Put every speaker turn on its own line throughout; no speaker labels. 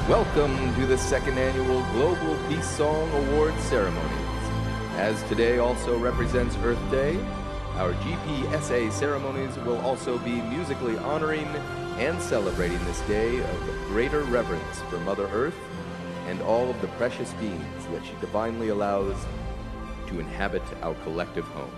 Welcome to the second annual Global Peace Song Awards ceremonies. As today also represents Earth Day, our GPSA ceremonies will also be musically honoring and celebrating this day of greater reverence for Mother Earth and all of the precious beings that she divinely allows to inhabit our collective home.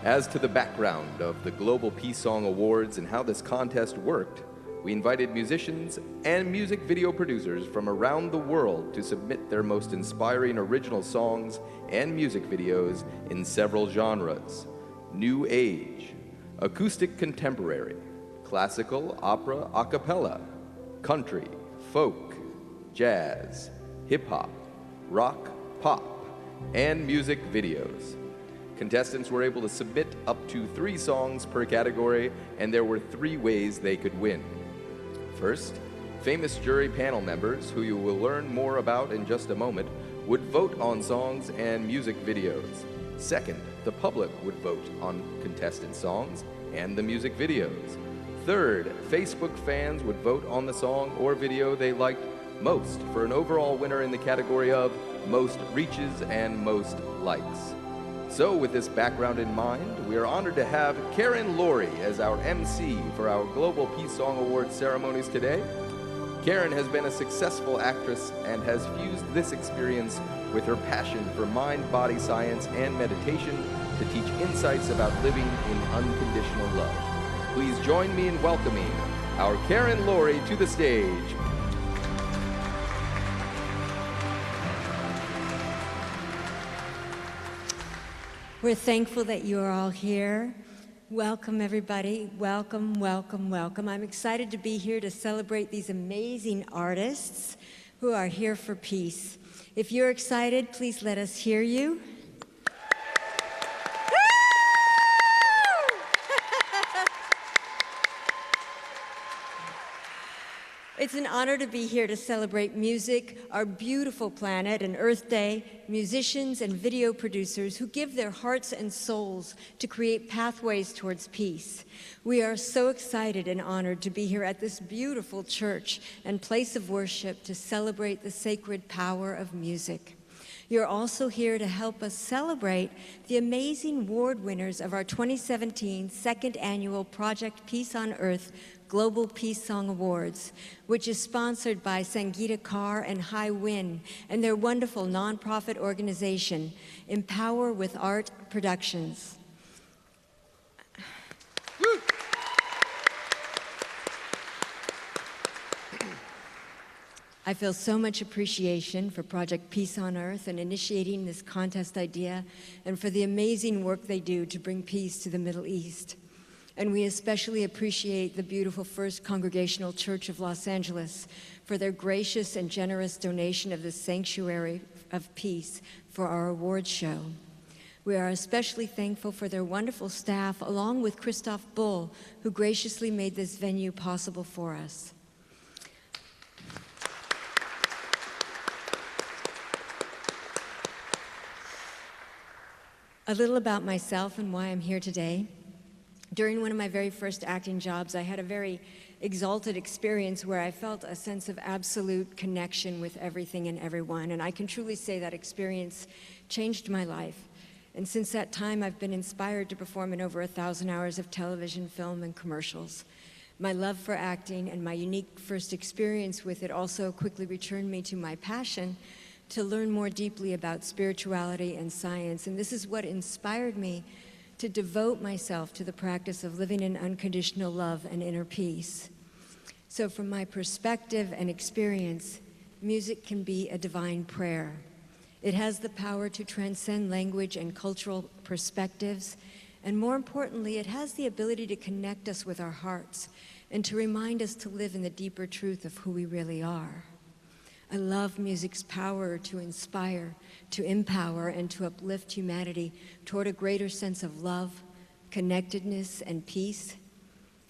As to the background of the Global Peace Song Awards and how this contest worked, we invited musicians and music video producers from around the world to submit their most inspiring original songs and music videos in several genres: New Age, Acoustic Contemporary, Classical, Opera, a cappella, Country, Folk, Jazz, Hip-Hop, Rock, Pop, and music videos. Contestants were able to submit up to 3 songs per category, and there were 3 ways they could win. First, famous jury panel members, who you will learn more about in just a moment, would vote on songs and music videos. Second, the public would vote on contestant songs and the music videos. Third, Facebook fans would vote on the song or video they liked most for an overall winner in the category of most reaches and most likes. So with this background in mind, we are honored to have Karen Laurie as our MC for our Global Peace Song Awards ceremonies today. Karen has been a successful actress and has fused this experience with her passion for mind-body science and meditation to teach insights about living in unconditional love. Please join me in welcoming our Karen Laurie to the stage.
We're thankful that you are all here. Welcome, everybody. Welcome, welcome, welcome. I'm excited to be here to celebrate these amazing artists who are here for peace. If you're excited, please let us hear you. It's an honor to be here to celebrate music, our beautiful planet, and Earth Day, musicians and video producers who give their hearts and souls to create pathways towards peace. We are so excited and honored to be here at this beautiful church and place of worship to celebrate the sacred power of music. You're also here to help us celebrate the amazing award winners of our 2017 second annual Project Peace on Earth Global Peace Song Awards, which is sponsored by Sangeeta Kaur and High Wind and their wonderful nonprofit organization, Empower with Art Productions. I feel so much appreciation for Project Peace on Earth and initiating this contest idea, and for the amazing work they do to bring peace to the Middle East. And we especially appreciate the beautiful First Congregational Church of Los Angeles for their gracious and generous donation of this sanctuary of peace for our awards show. We are especially thankful for their wonderful staff, along with Christoph Bull, who graciously made this venue possible for us. A little about myself and why I'm here today. During one of my very first acting jobs, I had a very exalted experience where I felt a sense of absolute connection with everything and everyone, and I can truly say that experience changed my life. And since that time, I've been inspired to perform in over 1,000 hours of television, film, and commercials. My love for acting and my unique first experience with it also quickly returned me to my passion to learn more deeply about spirituality and science, and this is what inspired me to devote myself to the practice of living in unconditional love and inner peace. So from my perspective and experience, music can be a divine prayer. It has the power to transcend language and cultural perspectives, and more importantly, it has the ability to connect us with our hearts and to remind us to live in the deeper truth of who we really are. I love music's power to inspire, to empower, and to uplift humanity toward a greater sense of love, connectedness, and peace.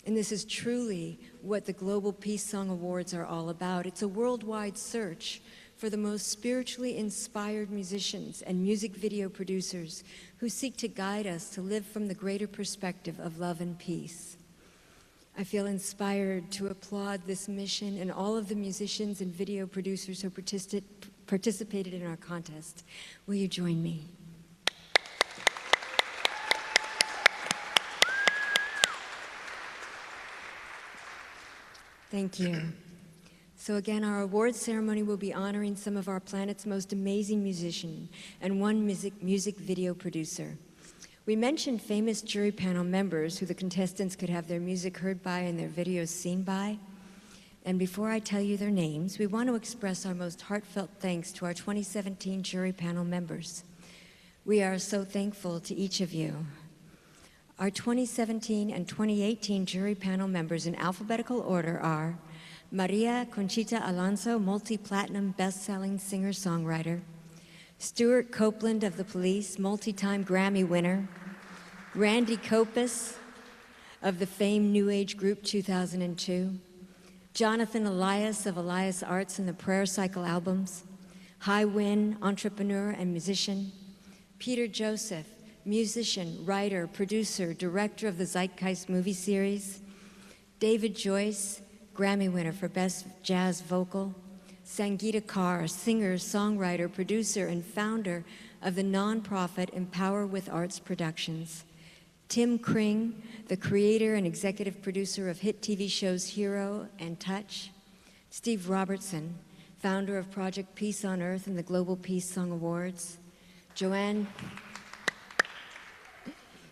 And this is truly what the Global Peace Song Awards are all about. It's a worldwide search for the most spiritually inspired musicians and music video producers who seek to guide us to live from the greater perspective of love and peace. I feel inspired to applaud this mission and all of the musicians and video producers who participated in our contest. Will you join me? Thank you. So again, our awards ceremony will be honoring some of our planet's most amazing musicians and one music video producer. We mentioned famous jury panel members who the contestants could have their music heard by and their videos seen by. And before I tell you their names, we want to express our most heartfelt thanks to our 2017 jury panel members. We are so thankful to each of you. Our 2017 and 2018 jury panel members in alphabetical order are Maria Conchita Alonso, multi-platinum best-selling singer-songwriter; Stuart Copeland of The Police, multi-time Grammy winner; Randy Kopis of the famed New Age group 2002; Jonathan Elias of Elias Arts and the Prayer Cycle albums; Hai Win, entrepreneur and musician; Peter Joseph, musician, writer, producer, director of the Zeitgeist movie series; David Joyce, Grammy winner for Best Jazz Vocal; Sangeeta Kaur, singer, songwriter, producer, and founder of the nonprofit Empower with Arts Productions; Tim Kring, the creator and executive producer of hit TV shows Hero and Touch; Steve Robertson, founder of Project Peace on Earth and the Global Peace Song Awards; Joanne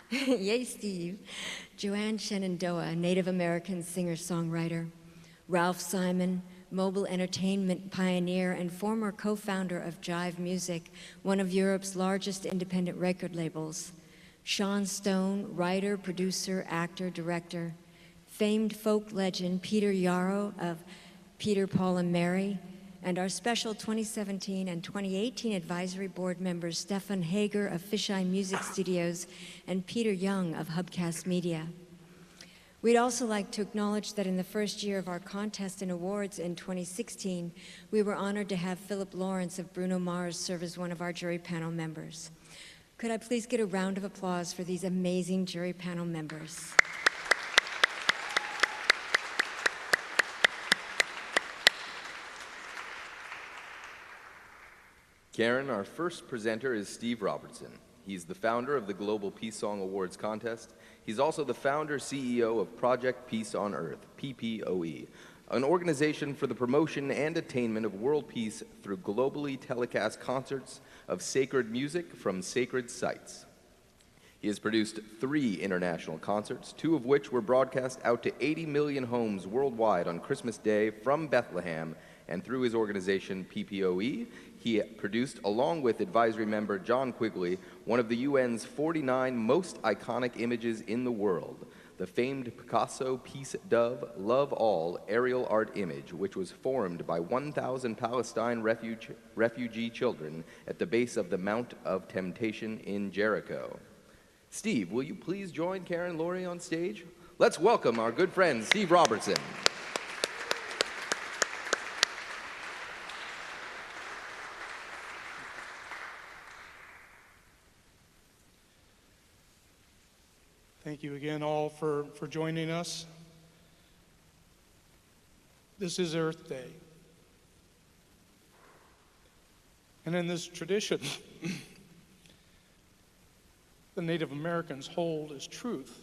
Yay, Steve. Joanne Shenandoah, Native American singer-songwriter; Ralph Simon, mobile entertainment pioneer and former co-founder of Jive Music, one of Europe's largest independent record labels; Sean Stone, writer, producer, actor, director; famed folk legend Peter Yarrow of Peter, Paul and Mary; and our special 2017 and 2018 advisory board members Stefan Hager of Fisheye Music Studios and Peter Young of Hubcast Media. We'd also like to acknowledge that in the first year of our contest and awards in 2016, we were honored to have Philip Lawrence of Bruno Mars serve as one of our jury panel members. Could I please get a round of applause for these amazing jury panel members?
Karen, our first presenter is Steve Robertson. He's the founder of the Global Peace Song Awards contest. He's also the founder CEO of Project Peace on Earth, PPOE, an organization for the promotion and attainment of world peace through globally telecast concerts of sacred music from sacred sites. He has produced 3 international concerts, 2 of which were broadcast out to 80 million homes worldwide on Christmas Day from Bethlehem, and through his organization PPOE, he produced, along with advisory member John Quigley, one of the UN's 49 most iconic images in the world, the famed Picasso Peace Dove Love All aerial art image, which was formed by 1,000 Palestine refugee children at the base of the Mount of Temptation in Jericho. Steve, will you please join Karen Laurie on stage? Let's welcome our good friend, Steve Robertson.
Thank you again all for joining us. This is Earth Day. And in this tradition, the Native Americans hold as truth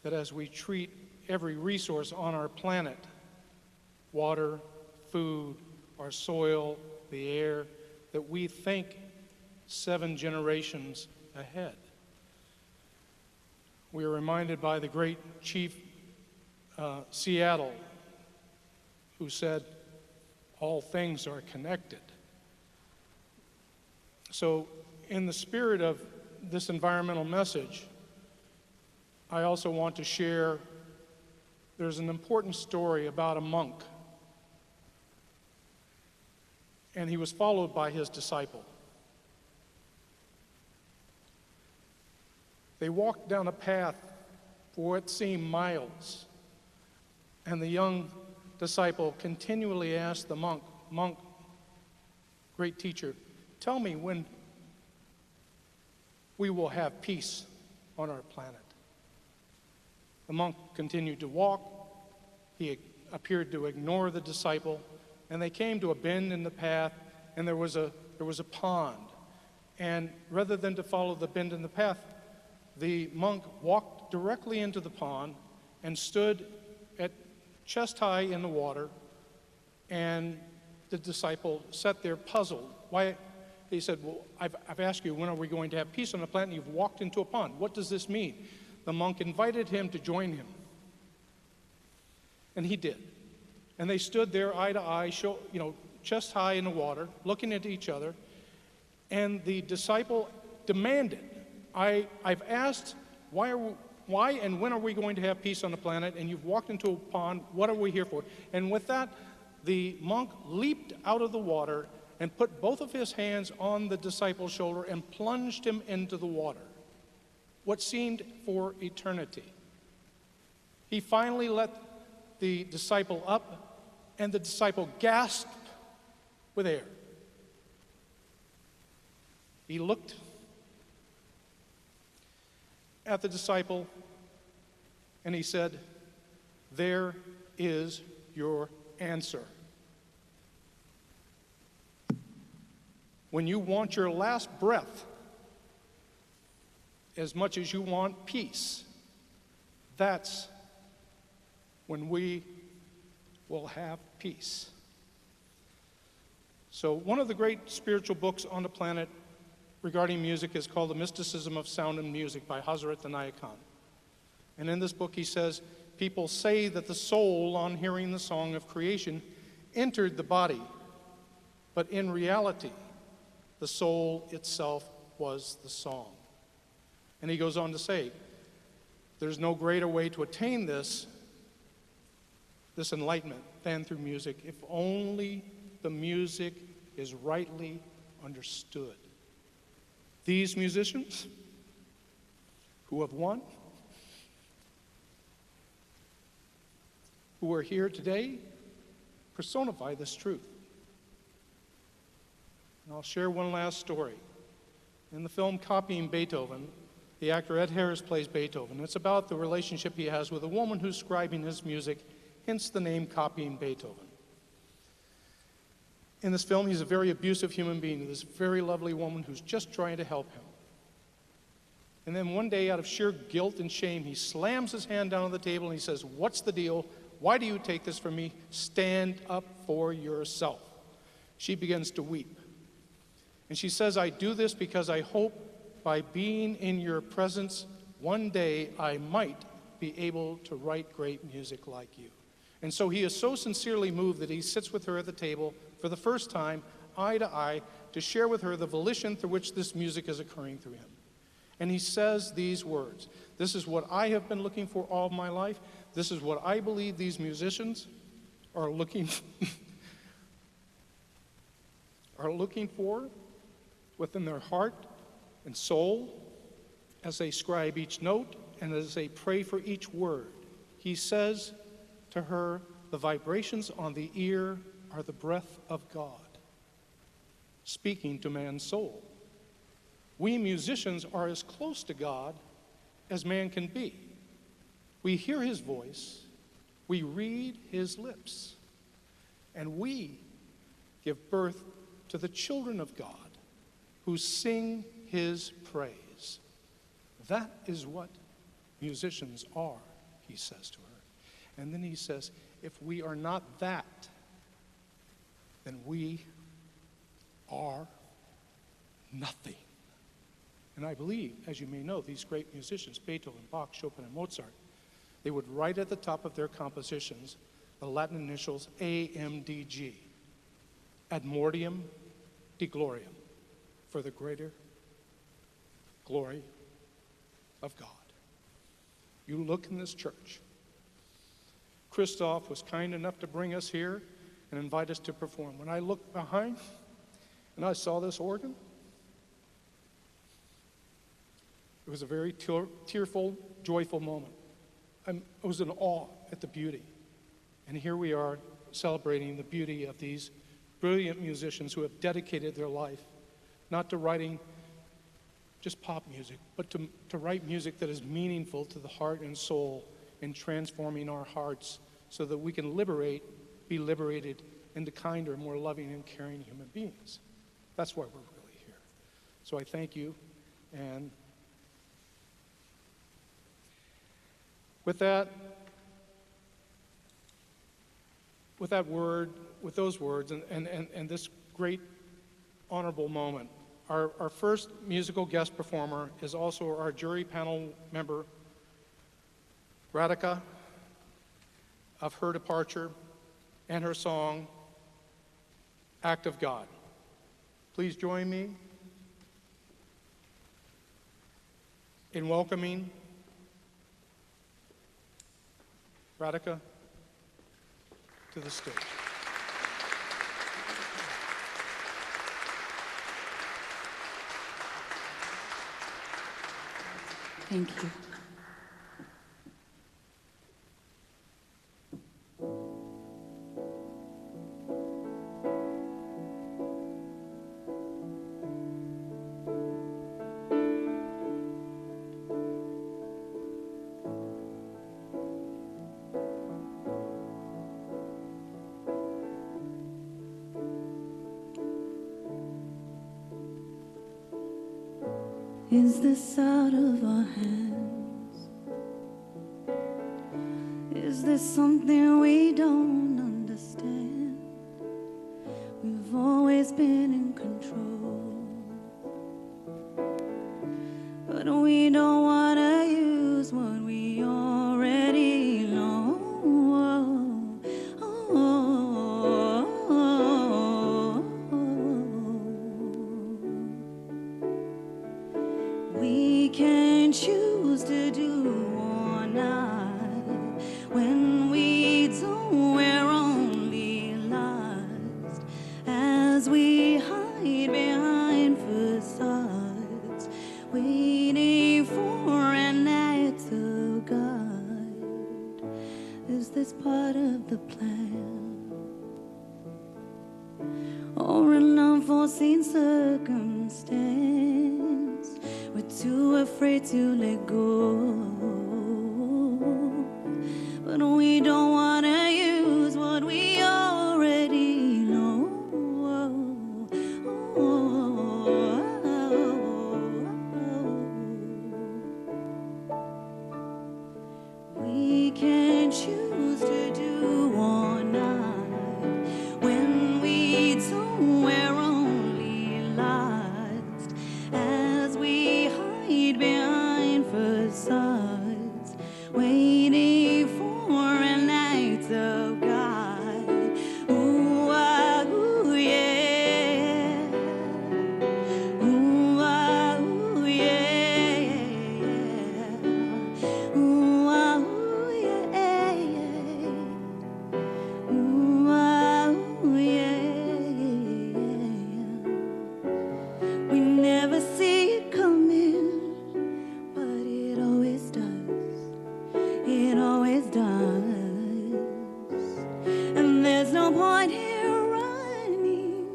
that as we treat every resource on our planet, water, food, our soil, the air, that we think 7 generations ahead. We are reminded by the great Chief Seattle, who said, all things are connected. So in the spirit of this environmental message, I also want to share, there's an important story about a monk, and he was followed by his disciple. They walked down a path for what seemed miles, and the young disciple continually asked the monk, "Monk, great teacher, tell me when we will have peace on our planet." The monk continued to walk. He appeared to ignore the disciple, and they came to a bend in the path, and there was a pond. And rather than to follow the bend in the path, the monk walked directly into the pond and stood at chest high in the water, and the disciple sat there puzzled. Why? He said, well, I've asked you, when are we going to have peace on the planet? You've walked into a pond. What does this mean? The monk invited him to join him. And he did. And they stood there eye to eye, chest high in the water, looking at each other. And the disciple demanded, I've asked, why and when are we going to have peace on the planet? And you've walked into a pond. What are we here for? And with that, the monk leaped out of the water and put both of his hands on the disciple's shoulder and plunged him into the water, what seemed for eternity. He finally let the disciple up, and the disciple gasped with air. He looked at the disciple and he said, "There is your answer. When you want your last breath as much as you want peace, that's when we will have peace." So one of the great spiritual books on the planet regarding music is called The Mysticism of Sound and Music by Hazrat Inayat Khan. And in this book he says, people say that the soul, on hearing the song of creation, entered the body, but in reality, the soul itself was the song. And he goes on to say, there's no greater way to attain this enlightenment than through music, if only the music is rightly understood. These musicians who have won, who are here today, personify this truth. And I'll share one last story. In the film Copying Beethoven, the actor Ed Harris plays Beethoven. It's about the relationship he has with a woman who's scribing his music, hence the name Copying Beethoven. In this film, he's a very abusive human being to this very lovely woman who's just trying to help him. And then one day, out of sheer guilt and shame, he slams his hand down on the table and he says, "What's the deal? Why do you take this from me? Stand up for yourself." She begins to weep. And she says, "I do this because I hope by being in your presence, one day I might be able to write great music like you." And so he is so sincerely moved that he sits with her at the table for the first time, eye to eye, to share with her the volition through which this music is occurring through him. And he says these words, "This is what I have been looking for all my life. This is what I believe these musicians are looking for within their heart and soul as they scribe each note and as they pray for each word." He says to her, "The vibrations on the ear are the breath of God, speaking to man's soul. We musicians are as close to God as man can be. We hear his voice, we read his lips, and we give birth to the children of God who sing his praise. That is what musicians are," he says to her. And then he says, "If we are not that, then we are nothing." And I believe, as you may know, these great musicians, Beethoven, Bach, Chopin, and Mozart, they would write at the top of their compositions the Latin initials AMDG, ad mortium de gloriam, for the greater glory of God. You look in this church. Christoph was kind enough to bring us here and invite us to perform. When I looked behind and I saw this organ, it was a very tearful, joyful moment. I was in awe at the beauty. And here we are celebrating the beauty of these brilliant musicians who have dedicated their life not to writing just pop music, but to write music that is meaningful to the heart and soul in transforming our hearts so that we can be liberated into kinder, more loving and caring human beings. That's why we're really here. So I thank you, and with those words and this great honorable moment, our first musical guest performer is also our jury panel member, Radhika, of her departure and her song, Act of God. Please join me in welcoming Radhika to the stage.
Thank you. Is this out of our hands? Is this something we don't understand? We've always been in control, but we don't want to use what we already know. We can choose to do or not. When we do, we're only lost as we hide behind facades, waiting for an act of God. Is this part of the plan, or an unforeseen circumstance? We're too afraid to let go, but we don't want to use what we already know. We can choose to do or not. When we do, we're only lost as we hide behind facades, waiting for an act of God. Ooh, ah, ooh, yeah. Ooh, ah, ooh, yeah. Ooh, ah, ooh, yeah. Ooh, ah, ooh, yeah. We never see it coming, but it always does. It always does. And there's no point here running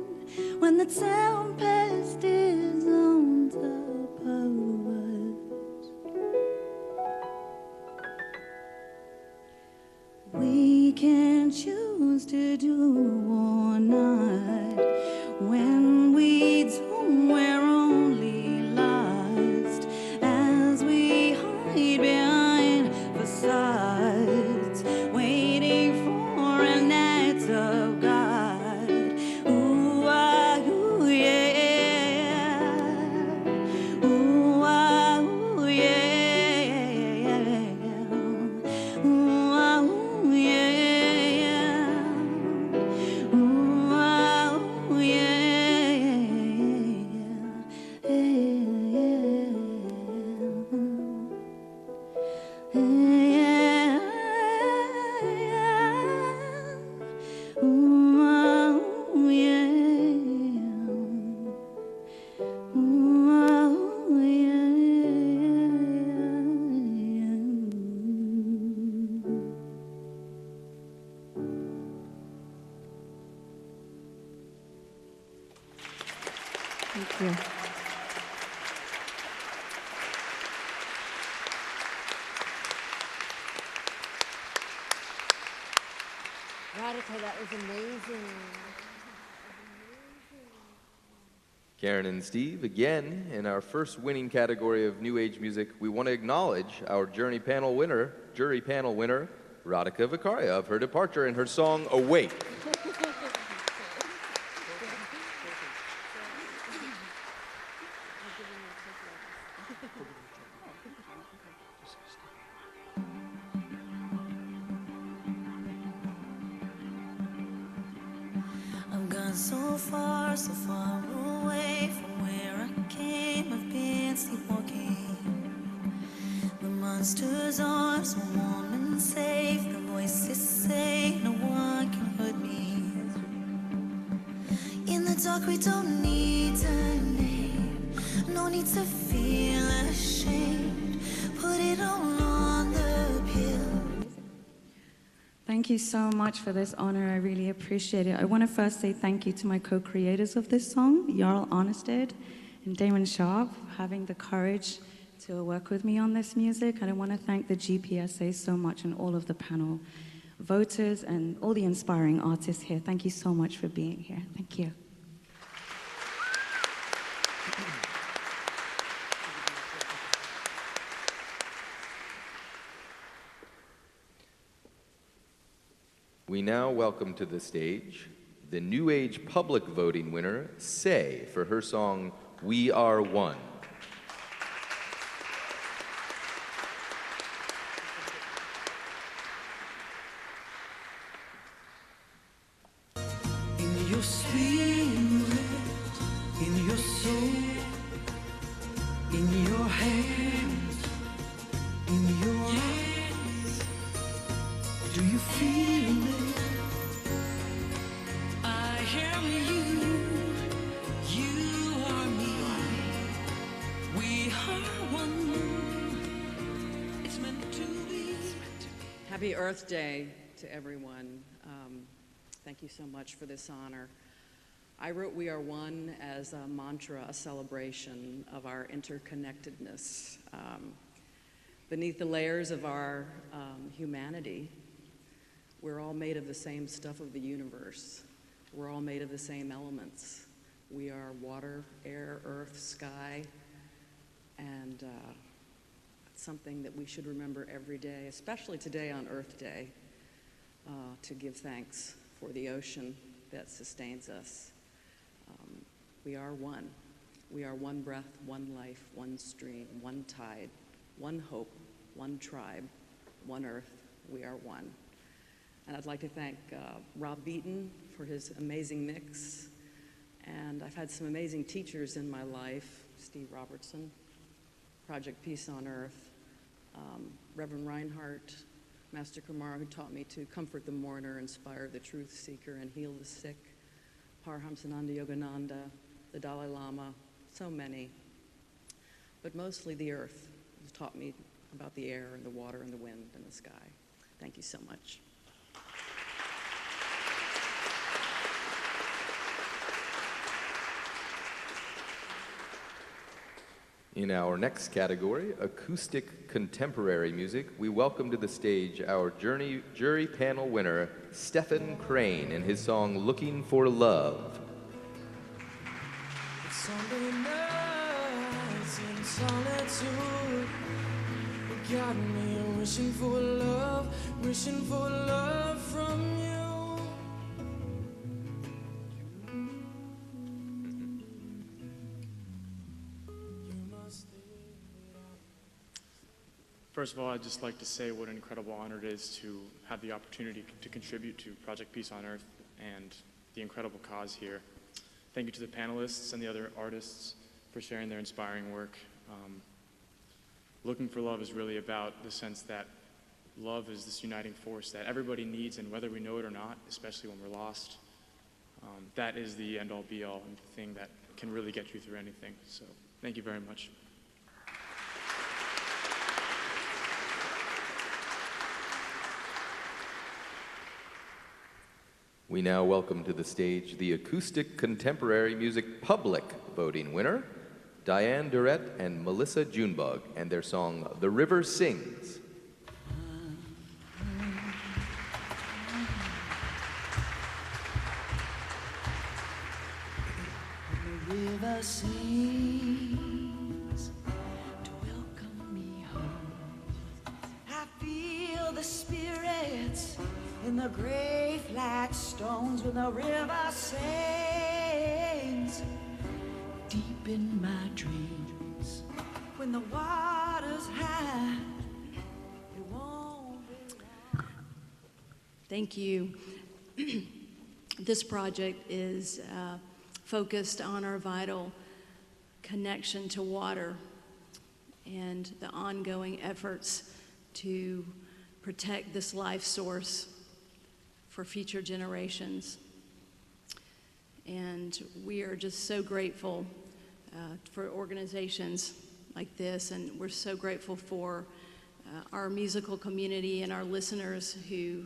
when the tempest is on top of us. We can choose to do or not. When we do, we're only lost as we hide behind facades, waiting for an act of God. Ooh, ah, ooh, yeah. Ooh, ah, ooh, yeah. Ooh, ah, ooh, yeah. Ooh, ah, ooh, yeah. Ooh, ah, ooh, yeah. Ooh, ah, ooh, yeah. Thank you.
Radica, that was amazing.
Karen and Steve, again, in our first winning category of New Age music, we want to acknowledge our jury panel winner, Radhika Vicaria, of her departure and her song, Awake.
I've gone so far away from where I came. I've been sleepwalking. The monster's arms were warm and safe. The voices say no one can hurt me. In the dark we don't need a name. No need to feel ashamed. Put it all on the pill.
Thank you so much for this honor. I really appreciate it. I want to first say thank you to my co-creators of this song, Jarl Arnested and Damon Sharp, for having the courage to work with me on this music. And I want to thank the GPSA so much and all of the panel voters and all the inspiring artists here. Thank you so much for being here. Thank you.
We now welcome to the stage the New Age public voting winner, Say, for her song, We Are One.
In your spirit, in your soul, in your hands, in your eyes, do you feel it? I am you, you are me, we are one, it's meant to be.
Happy Earth Day to everyone. Thank you so much for this honor. I wrote We Are One as a mantra, a celebration of our interconnectedness. Beneath the layers of our humanity, we're all made of the same stuff of the universe. We're all made of the same elements. We are water, air, earth, sky, and it's something that we should remember every day, especially today on Earth Day, to give thanks for the ocean that sustains us. We are one. We are one breath, one life, one stream, one tide, one hope, one tribe, one earth. We are one. And I'd like to thank Rob Beaton for his amazing mix. And I've had some amazing teachers in my life, Steve Robertson, Project Peace on Earth, Reverend Reinhardt, Master Kumar, who taught me to comfort the mourner, inspire the truth seeker, and heal the sick, Paramahansa Yogananda, the Dalai Lama, so many. But mostly the earth has taught me about the air and the water and the wind and the sky. Thank you so much.
In our next category, acoustic contemporary music, we welcome to the stage our jury panel winner, Stephen Crane, and his song, Looking for Love.
Sunday nights in solitude, you got me wishing for love from you.
First of all, I'd just like to say what an incredible honor it is to have the opportunity to contribute to Project Peace on Earth and the incredible cause here. Thank you to the panelists and the other artists for sharing their inspiring work. Looking for Love is really about the sense that love is this uniting force that everybody needs, and whether we know it or not, especially when we're lost, that is the end-all be-all and the thing that can really get you through anything. So thank you very much.
We now welcome to the stage the acoustic contemporary music public voting winner, Diane Durrett and Melissa Junebug, and their song, The River Sings.
river sings to welcome me home. I feel the spirits in the gray flat stones when the river sings deep in my dreams. When the water's high, it won't be long.
Thank you. This project is focused on our vital connection to water and the ongoing efforts to protect this life source for future generations. And we are just so grateful for organizations like this, and we're so grateful for our musical community and our listeners who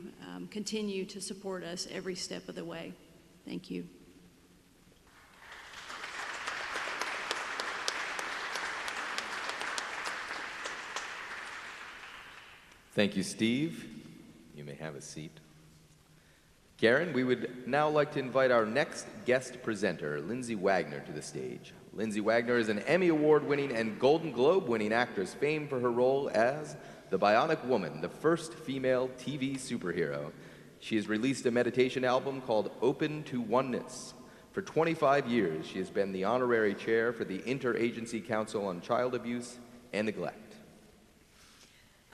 continue to support us every step of the way. Thank you.
Thank you, Steve. You may have a seat. Karen, we would now like to invite our next guest presenter, Lindsay Wagner, to the stage. Lindsay Wagner is an Emmy Award-winning and Golden Globe-winning actress famed for her role as the Bionic Woman, the first female TV superhero. She has released a meditation album called Open to Oneness. For 25 years, she has been the honorary chair for the Interagency Council on Child Abuse and Neglect.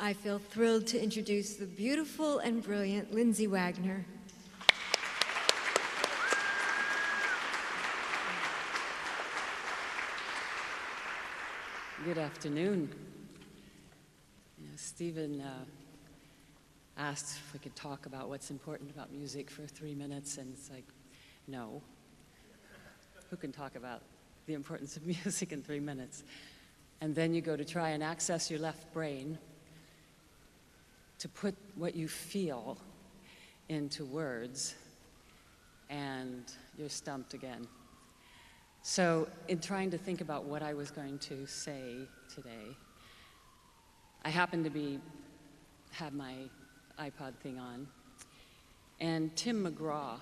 I feel thrilled to introduce the beautiful and brilliant Lindsay Wagner.
Good afternoon. Stephen asked if we could talk about what's important about music for 3 minutes, and it's like, no. Who can talk about the importance of music in 3 minutes? And then you go to try and access your left brain to put what you feel into words, and you're stumped again. So in trying to think about what I was going to say today, I happened to have my iPod thing on, and Tim McGraw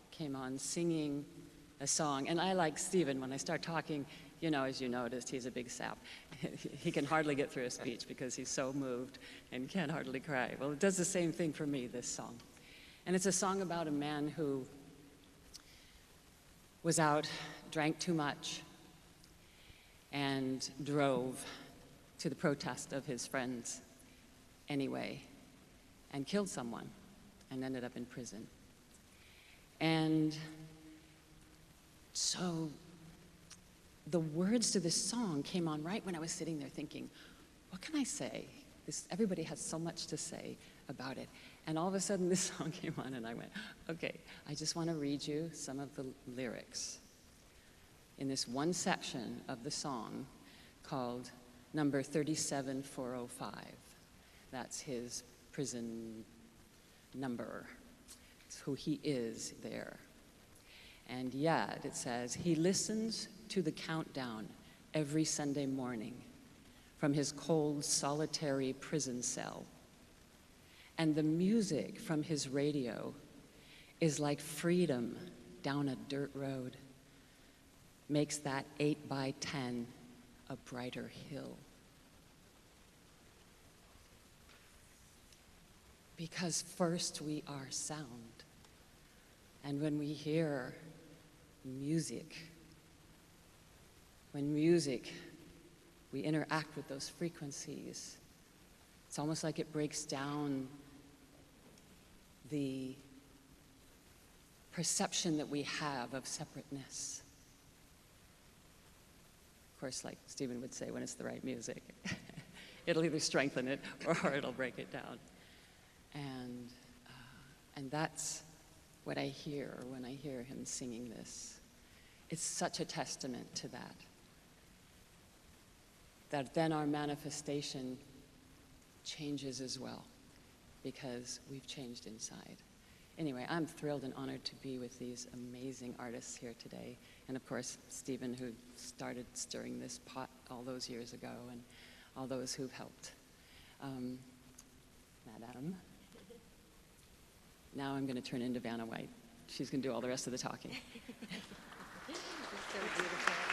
came on singing a song. And I, like Stephen, when I start talking, you know, as you noticed, he's a big sap. He can hardly get through a speech because he's so moved and can't hardly cry. Well, it does the same thing for me, this song. And it's a song about a man who was out, drank too much, and drove to the protest of his friends anyway, and killed someone, and ended up in prison. And so the words to this song came on right when I was sitting there thinking, what can I say? Everybody has so much to say about it. And all of a sudden this song came on and I went, okay, I just want to read you some of the lyrics in this one section of the song called number 37405. That's his prison number. It's who he is there. And yet it says, he listens to the countdown every Sunday morning from his cold, solitary prison cell. And the music from his radio is like freedom down a dirt road, makes that 8 by 10 a brighter hill. Because first we are sound, and when we hear music, we interact with those frequencies. It's almost like it breaks down the perception that we have of separateness. Of course, like Stephen would say, when it's the right music, it'll either strengthen it or it'll break it down. And that's what I hear when I hear him singing this. It's such a testament to that then our manifestation changes as well, because we've changed inside. Anyway, I'm thrilled and honored to be with these amazing artists here today. And of course, Stephen, who started stirring this pot all those years ago, and all those who've helped. Madame. Now I'm going to turn into Vanna White. She's going to do all the rest of the talking.
So beautiful.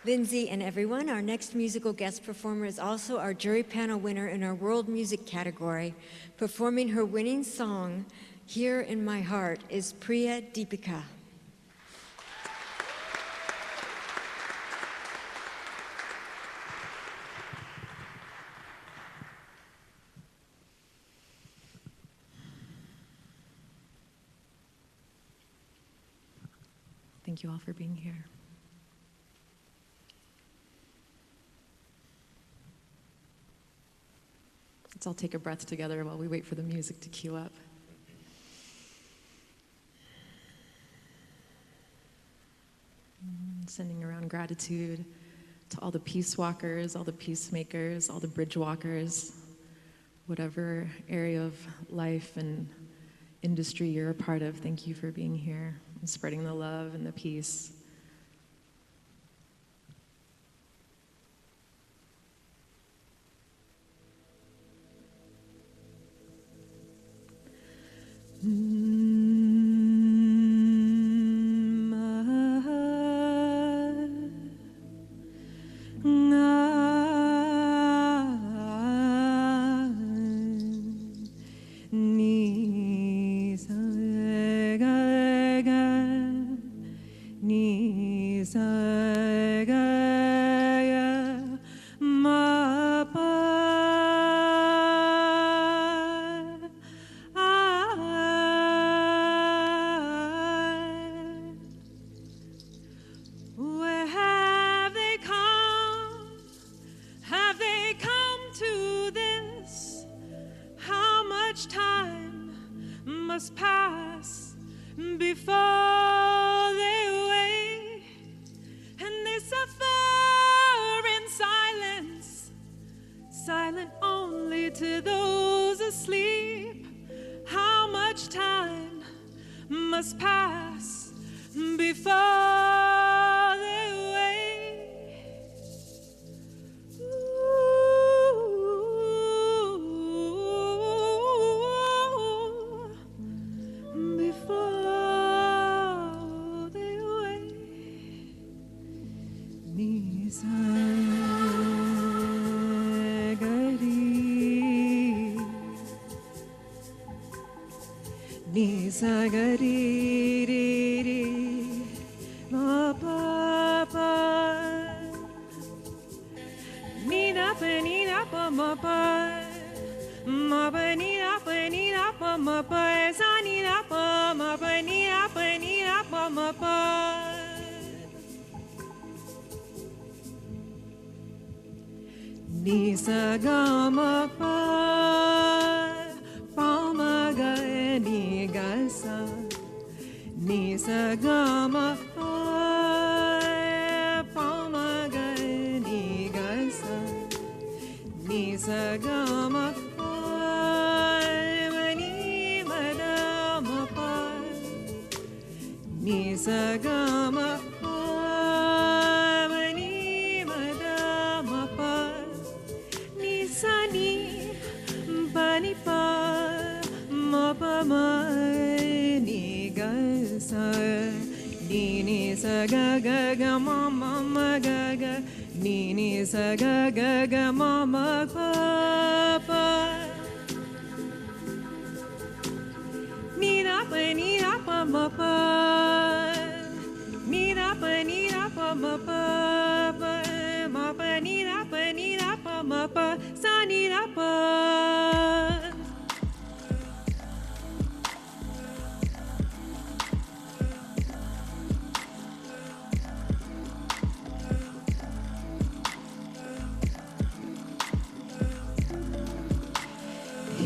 Lindsay and everyone, our next musical guest performer is also our jury panel winner in our world music category. Performing her winning song, Here in My Heart, is Priya Deepika.
Thank you all for being here. Let's all take a breath together while we wait for the music to cue up. Sending around gratitude to all the peace walkers, all the peacemakers, all the bridge walkers, whatever area of life and industry you're a part of. Thank you for being here and spreading the love and the peace.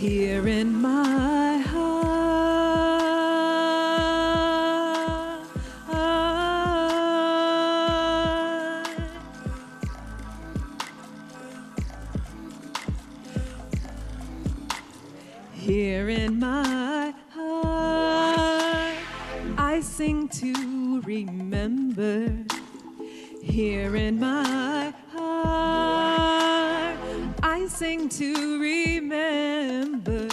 Here in my heart, here in my heart, I sing to remember. Here in my heart, I sing to remember.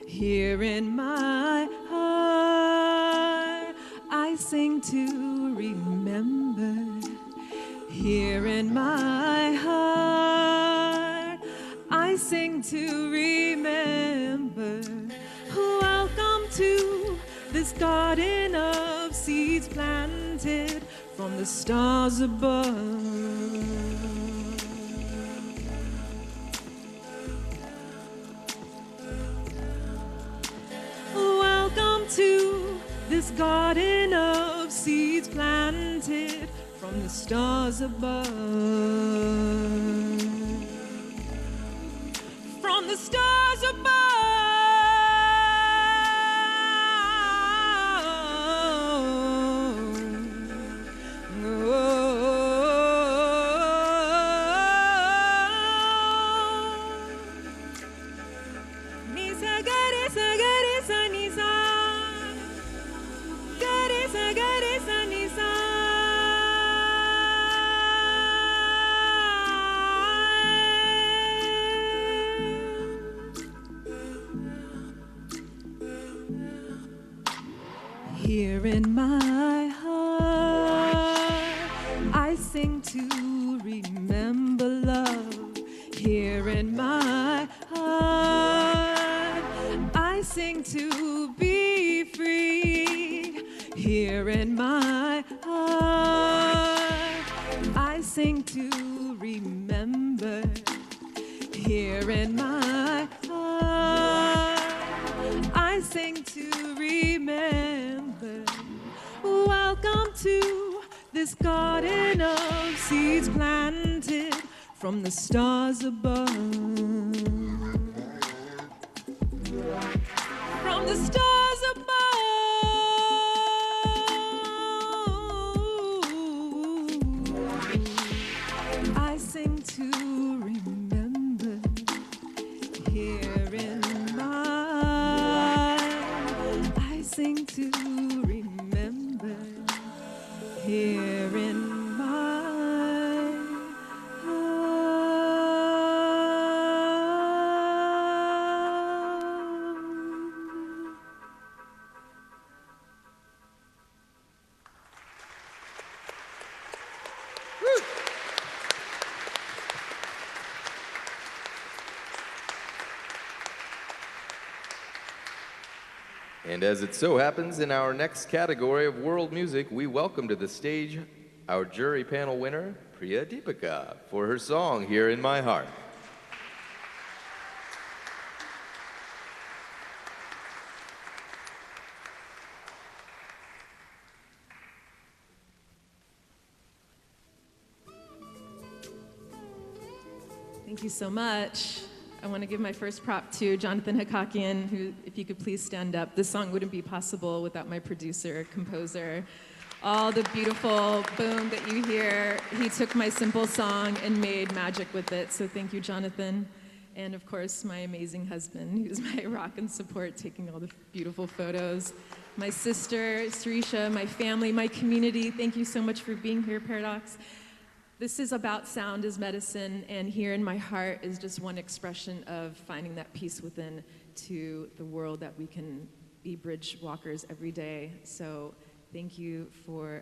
Here in my heart, I sing to remember. Here in my heart, I sing to remember. Welcome to this garden of seeds planted from the stars above. Welcome to this garden of seeds planted from the stars above. From the stars above. Here in my heart, I sing to remember love. Here in my heart, I sing to be free. Here in my heart, I sing to remember. Here in my heart, I sing to remember. Welcome to this garden of seeds planted from the stars above. From the stars above. I sing to remember. Here in my, I sing to remember. Here in my
And as it so happens, in our next category of world music, we welcome to the stage our jury panel winner, Priya Deepika, for her song, Here in My Heart.
Thank you so much. I want to give my first prop to Jonathan Hakakian, who, if you could please stand up. This song wouldn't be possible without my producer, composer. All the beautiful boom that you hear, he took my simple song and made magic with it. So thank you, Jonathan. And of course, my amazing husband, who's my rock and support, taking all the beautiful photos. My sister, Srisha, my family, my community, thank you so much for being here, Paradox. This is about sound as medicine, and Here in My Heart is just one expression of finding that peace within to the world that we can be bridge walkers every day. So thank you for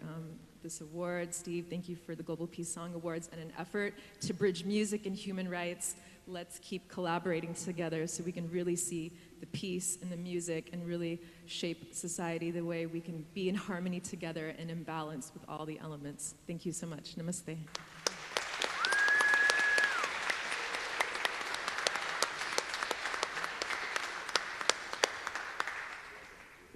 this award, Steve. Thank you for the Global Peace Song Awards and an effort to bridge music and human rights. Let's keep collaborating together so we can really see the peace in the music and really shape society the way we can be in harmony together and in balance with all the elements. Thank you so much. Namaste.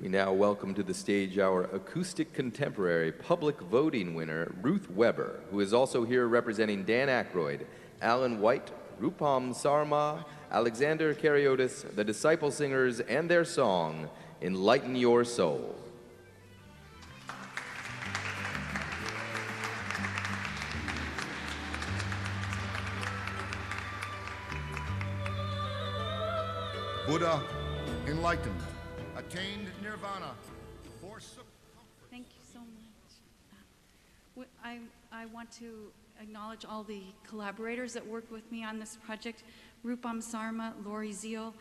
We now welcome to the stage our acoustic contemporary public voting winner, Ruth Weber, who is also here representing Dan Aykroyd, Alan White, Rupam Sarma, Alexander Karyotis, the Disciple Singers, and their song, Enlighten Your Soul.
Buddha, enlightened, attained nirvana, forsook comfort.
Thank you so much. I want to acknowledge all the collaborators that worked with me on this project: Rupam Sarma, Lori Zeal,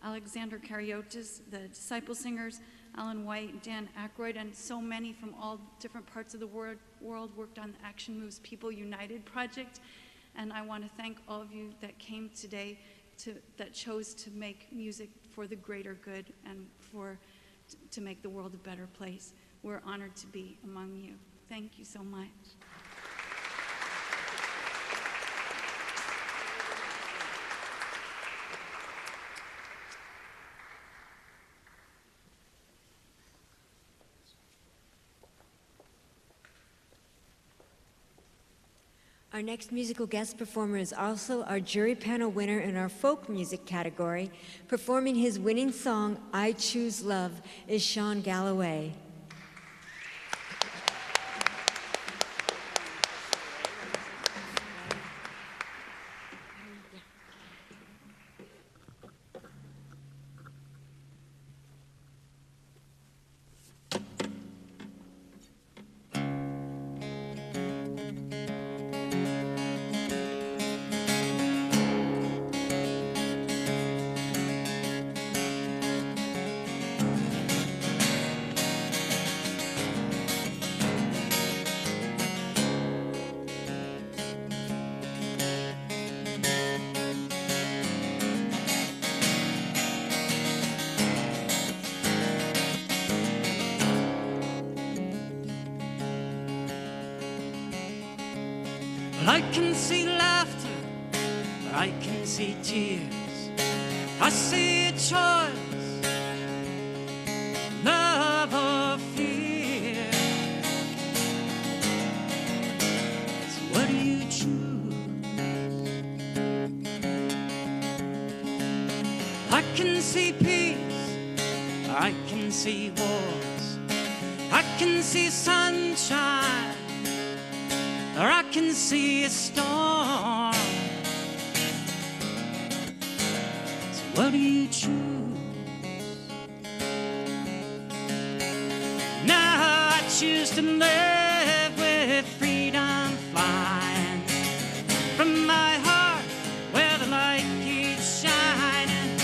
Alexander Karyotis, the Disciple Singers, Alan White, and Dan Aykroyd, and so many from all different parts of the world worked on the Action Moves People United project. And I want to thank all of you that came today that chose to make music for the greater good and to make the world a better place. We're honored to be among you. Thank you so much.
Our next musical guest performer is also our jury panel winner in our folk music category. Performing his winning song, I Choose Love, is Sean Galloway.
I can see laughter, I can see tears. I see a choice, love or fear. So what do you choose? I can see peace, I can see wars. I can see sunshine, or I can see a storm. So what do you choose? Now I choose to live with freedom flying from my heart where the light keeps shining.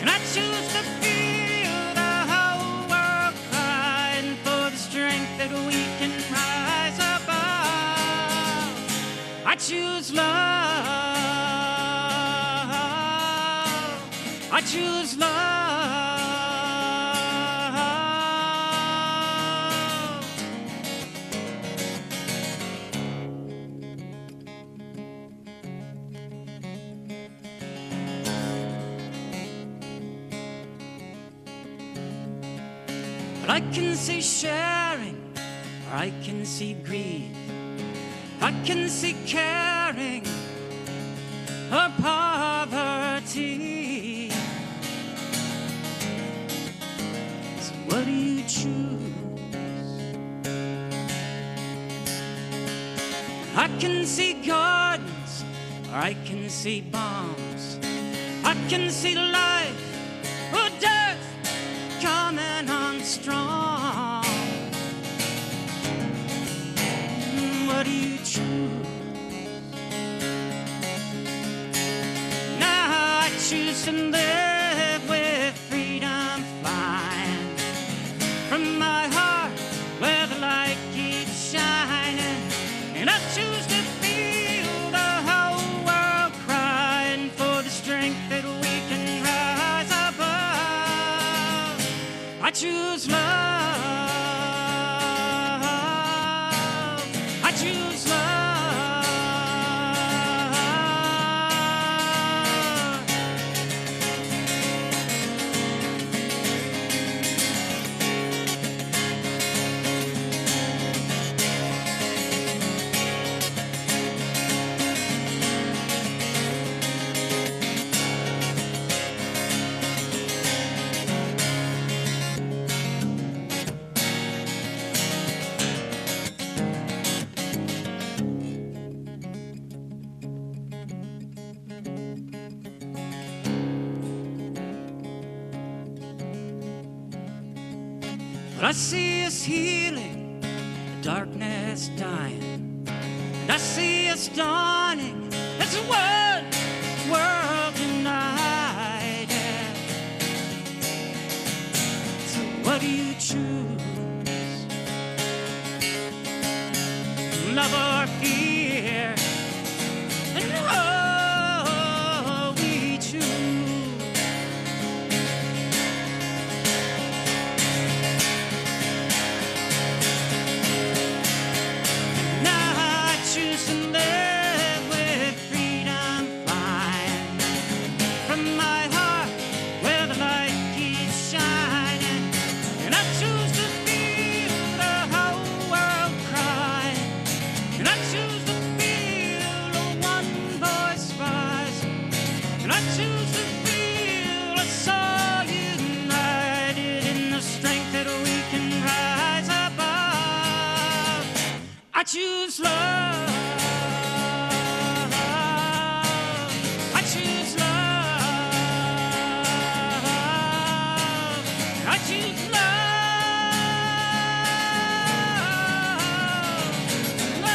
And I choose to feel the whole world crying for the strength that we can rise above. I choose love. I choose love. But I can see sharing, or I can see greed. I can see caring or poverty. So what do you choose? I can see gardens, or I can see bombs. I can see life or death coming on strong. What do you choose? Now I choose to live with freedom flying from my heart where the light keeps shining. And I choose to feel the whole world crying for the strength that we can rise above. I choose love. I choose love. But I see us healing, the darkness dying. And I see us dawning as one world united. So what do you choose? choose love or fear, and oh, we choose. Now I choose to live with freedom flying from my heart where the light keeps shining, and I choose to feel the whole world cry, and I choose to feel a one voice rise, and I choose to feel us all united in the strength that we can rise above. I choose love. I choose love. I choose love. Love.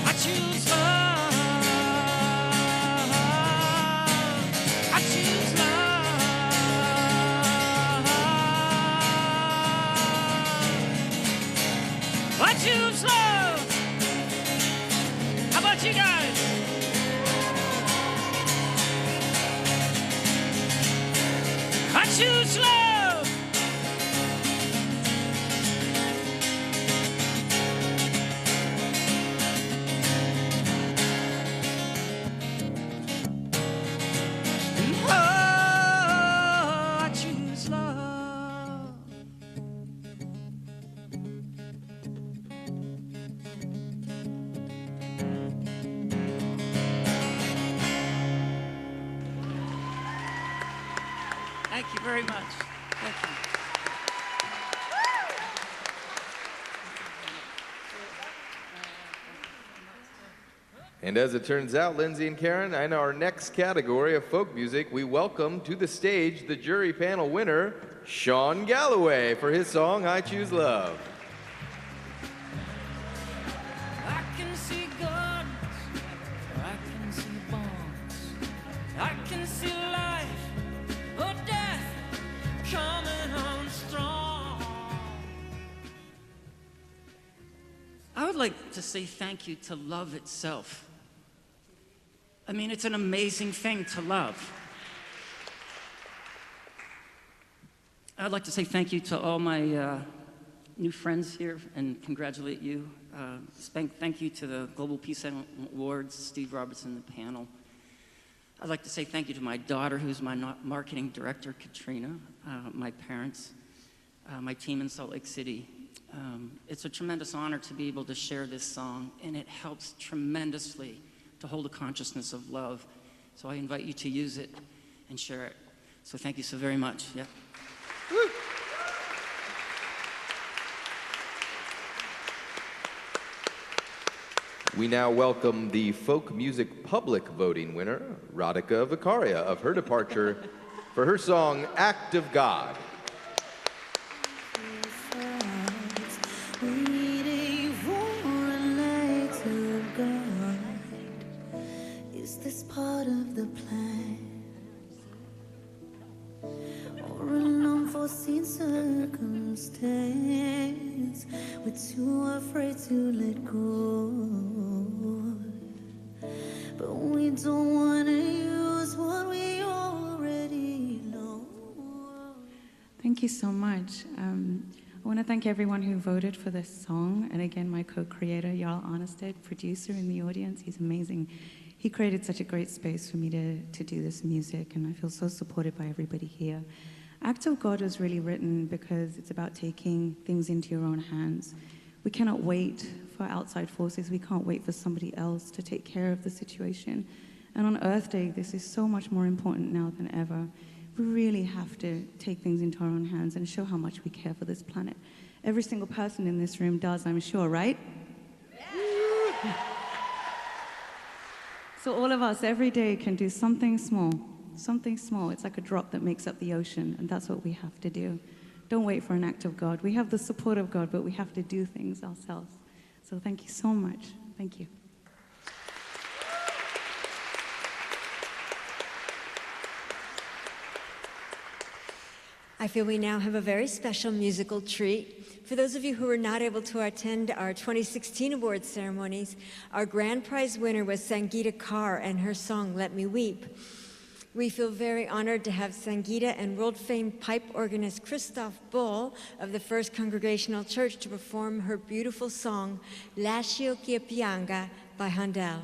I choose love. I choose love. I choose love. How about you guys? I choose love. And oh, I choose love. Thank you very much. Thank you.
And as it turns out, Lindsay and Karen, in our next category of folk music, we welcome to the stage the jury panel winner, Sean Galloway, for his song, I Choose Love.
I can see guns, I can see bombs, I can see life or death coming on strong.
I would like to say thank you to love itself. I mean, it's an amazing thing to love. I'd like to say thank you to all my new friends here and congratulate you. Thank you to the Global Peace Awards, Steve Robertson, the panel. I'd like to say thank you to my daughter, who's my marketing director, Katrina, my parents, my team in Salt Lake City. It's a tremendous honor to be able to share this song, and it helps tremendously to hold a consciousness of love. So I invite you to use it and share it. So thank you so very much. Yeah.
Woo. We now welcome the folk music public voting winner, Radhika Vicaria, of her departure for her song, Act of God.
Waiting for an act of God. Is this part of the plan? Or an unforeseen circumstance we're too afraid to let go? But we don't want to use what we already know.
Thank you so much. I want to thank everyone who voted for this song, and again, my co-creator, Jarl Arnested, producer in the audience. He's amazing. He created such a great space for me to do this music, and I feel so supported by everybody here. Act of God was really written because it's about taking things into your own hands. We cannot wait for outside forces. We can't wait for somebody else to take care of the situation. And on Earth Day, this is so much more important now than ever. We really have to take things into our own hands and show how much we care for this planet. Every single person in this room does, I'm sure, right? Yeah. So all of us every day can do something small. Something small. It's like a drop that makes up the ocean, and that's what we have to do. Don't wait for an act of God. We have the support of God, but we have to do things ourselves. So thank you so much. Thank you.
I feel we now have a very special musical treat. For those of you who were not able to attend our 2016 awards ceremonies, our grand prize winner was Sangeeta Kaur and her song, Let Me Weep. We feel very honored to have Sangeeta and world-famed pipe organist Christoph Bull of the First Congregational Church to perform her beautiful song, Lascio che pianga by Handel.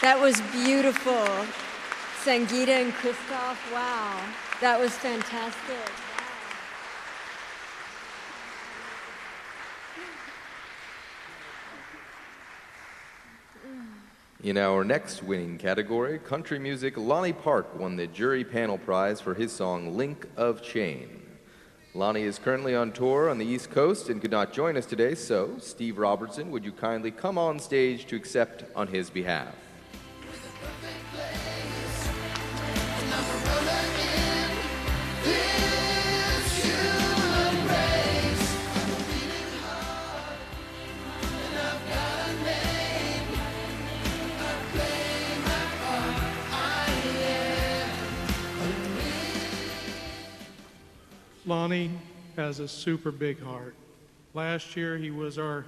That was beautiful. Sangeeta and Christoph, wow. That was fantastic.
In our next winning category, country music, Lonnie Park won the jury panel prize for his song Link of Chain. Lonnie is currently on tour on the East Coast and could not join us today, so Steve Robertson, would you kindly come on stage to accept on his behalf?
Lonnie has a super big heart. Last year he was our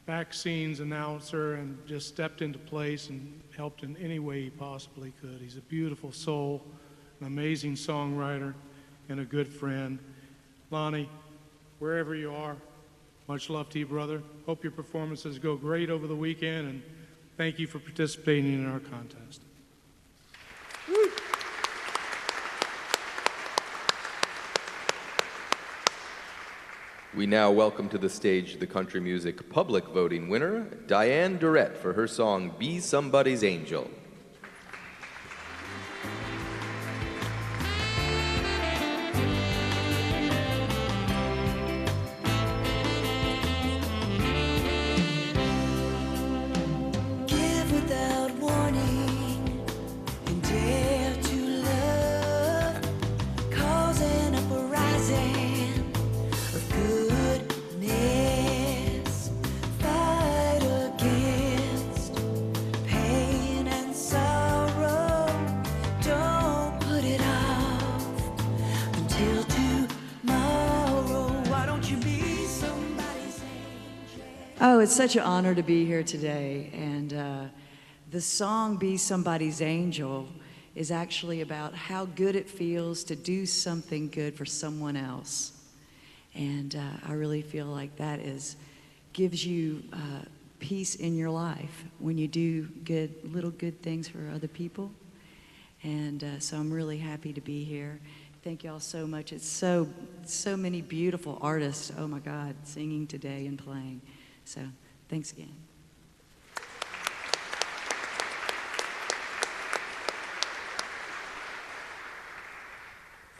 back scenes announcer and just stepped into place and helped in any way he possibly could. He's a beautiful soul, an amazing songwriter, and a good friend. Lonnie, wherever you are, much love to you, brother. Hope your performances go great over the weekend, and thank you for participating in our contest.
Woo.
We now welcome to the stage the country music public voting winner, Diane Durrett, for her song Be Somebody's Angel.
Give without warning and dare to love, cause an uprising of goodness, fight against pain and sorrow, don't put it off until tomorrow. Why don't you be somebody's angel?
Oh, it's such an honor to be here today. And the song Be Somebody's Angel is actually about how good it feels to do something good for someone else. And I really feel like that gives you peace in your life when you do little good things for other people. And so I'm really happy to be here. Thank you all so much. It's so many beautiful artists, oh my God, singing today and playing. So thanks again.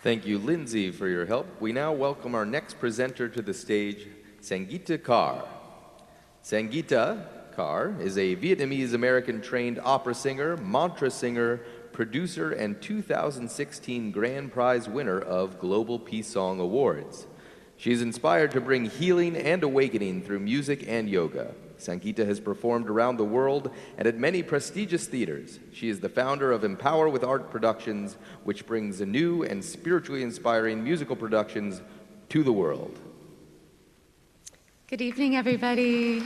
Thank you, Lindsay, for your help. We now welcome our next presenter to the stage, Sangeeta Kaur. Sangeeta Kaur is a Vietnamese-American trained opera singer, mantra singer, producer, and 2016 Grand Prize winner of Global Peace Song Awards. She is inspired to bring healing and awakening through music and yoga. Sangeeta has performed around the world and at many prestigious theaters. She is the founder of Empower with Art Productions, which brings new and spiritually inspiring musical productions to the world.
Good evening, everybody.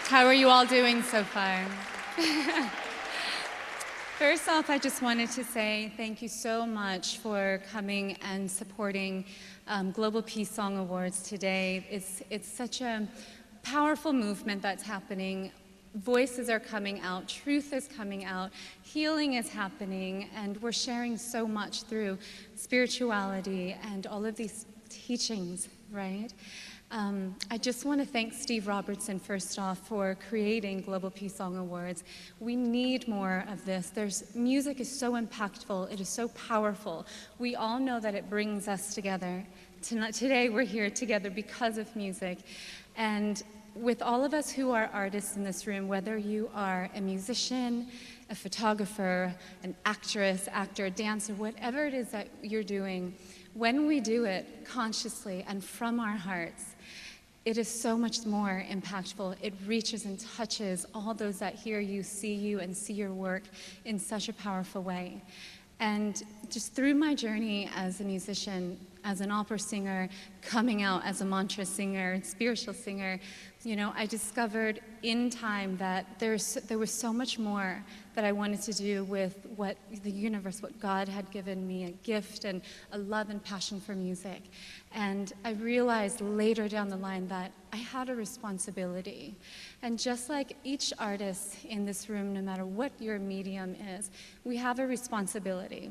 How are you all doing so far? First off, I just wanted to say thank you so much for coming and supporting Global Peace Song Awards today. It's such a powerful movement that's happening. Voices are coming out, truth is coming out, healing is happening, and we're sharing so much through spirituality and all of these teachings, right? I just want to thank Steve Robertson, first off, for creating Global Peace Song Awards. We need more of this. Music is so impactful. It is so powerful. We all know that it brings us together. Today we're here together because of music. And with all of us who are artists in this room, whether you are a musician, a photographer, an actress, actor, dancer, whatever it is that you're doing, when we do it consciously and from our hearts, it is so much more impactful. It reaches and touches all those that hear you, and see your work in such a powerful way. And just through my journey as a musician, as an opera singer, coming out as a mantra singer, spiritual singer, you know, I discovered in time that there was so much more that I wanted to do with what the universe, what God had given me, a gift and a love and passion for music. And I realized later down the line that I had a responsibility. And just like each artist in this room, no matter what your medium is, we have a responsibility.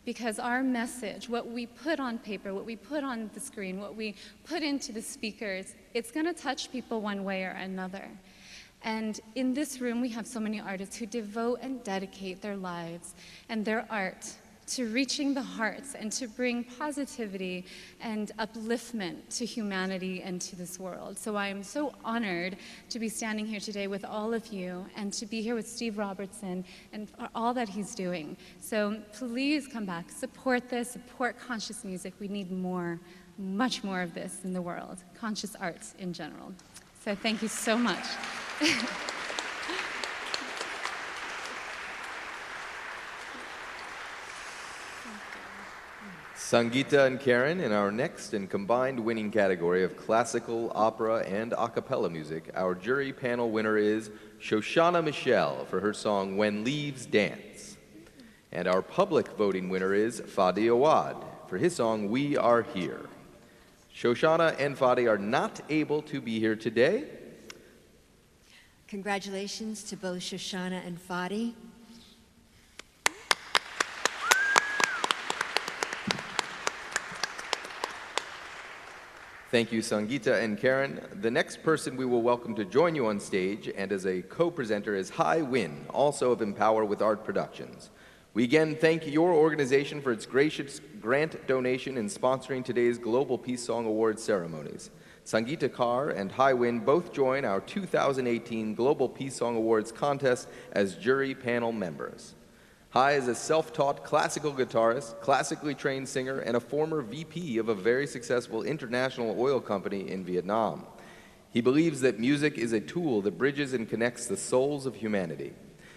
Because our message, what we put on paper, what we put on the screen, what we put into the speakers, it's going to touch people one way or another. And in this room, we have so many artists who devote and dedicate their lives and their art to reaching the hearts and to bring positivity and upliftment to humanity and to this world. So I am so honored to be standing here today with all of you and to be here with Steve Robertson and for all that he's doing. So please come back, support this, support conscious music. We need more, much more of this in the world, conscious arts in general. So thank you so much.
Sangeeta and Karen, in our next and combined winning category of classical, opera, and a cappella music, our jury panel winner is Shoshana Michelle for her song When Leaves Dance. And our public voting winner is Fadi Awad for his song We Are Here. Shoshana and Fadi are not able to be here today.
Congratulations to both Shoshana and Fadi.
Thank you, Sangeeta and Karen. The next person we will welcome to join you on stage and as a co-presenter is Hai Win, also of Empower with Art Productions. We again thank your organization for its gracious grant donation in sponsoring today's Global Peace Song Awards ceremonies. Sangeeta Kaur and Hai Win both join our 2018 Global Peace Song Awards contest as jury panel members. Hai is a self-taught classical guitarist, classically trained singer, and a former VP of a very successful international oil company in Vietnam. He believes that music is a tool that bridges and connects the souls of humanity.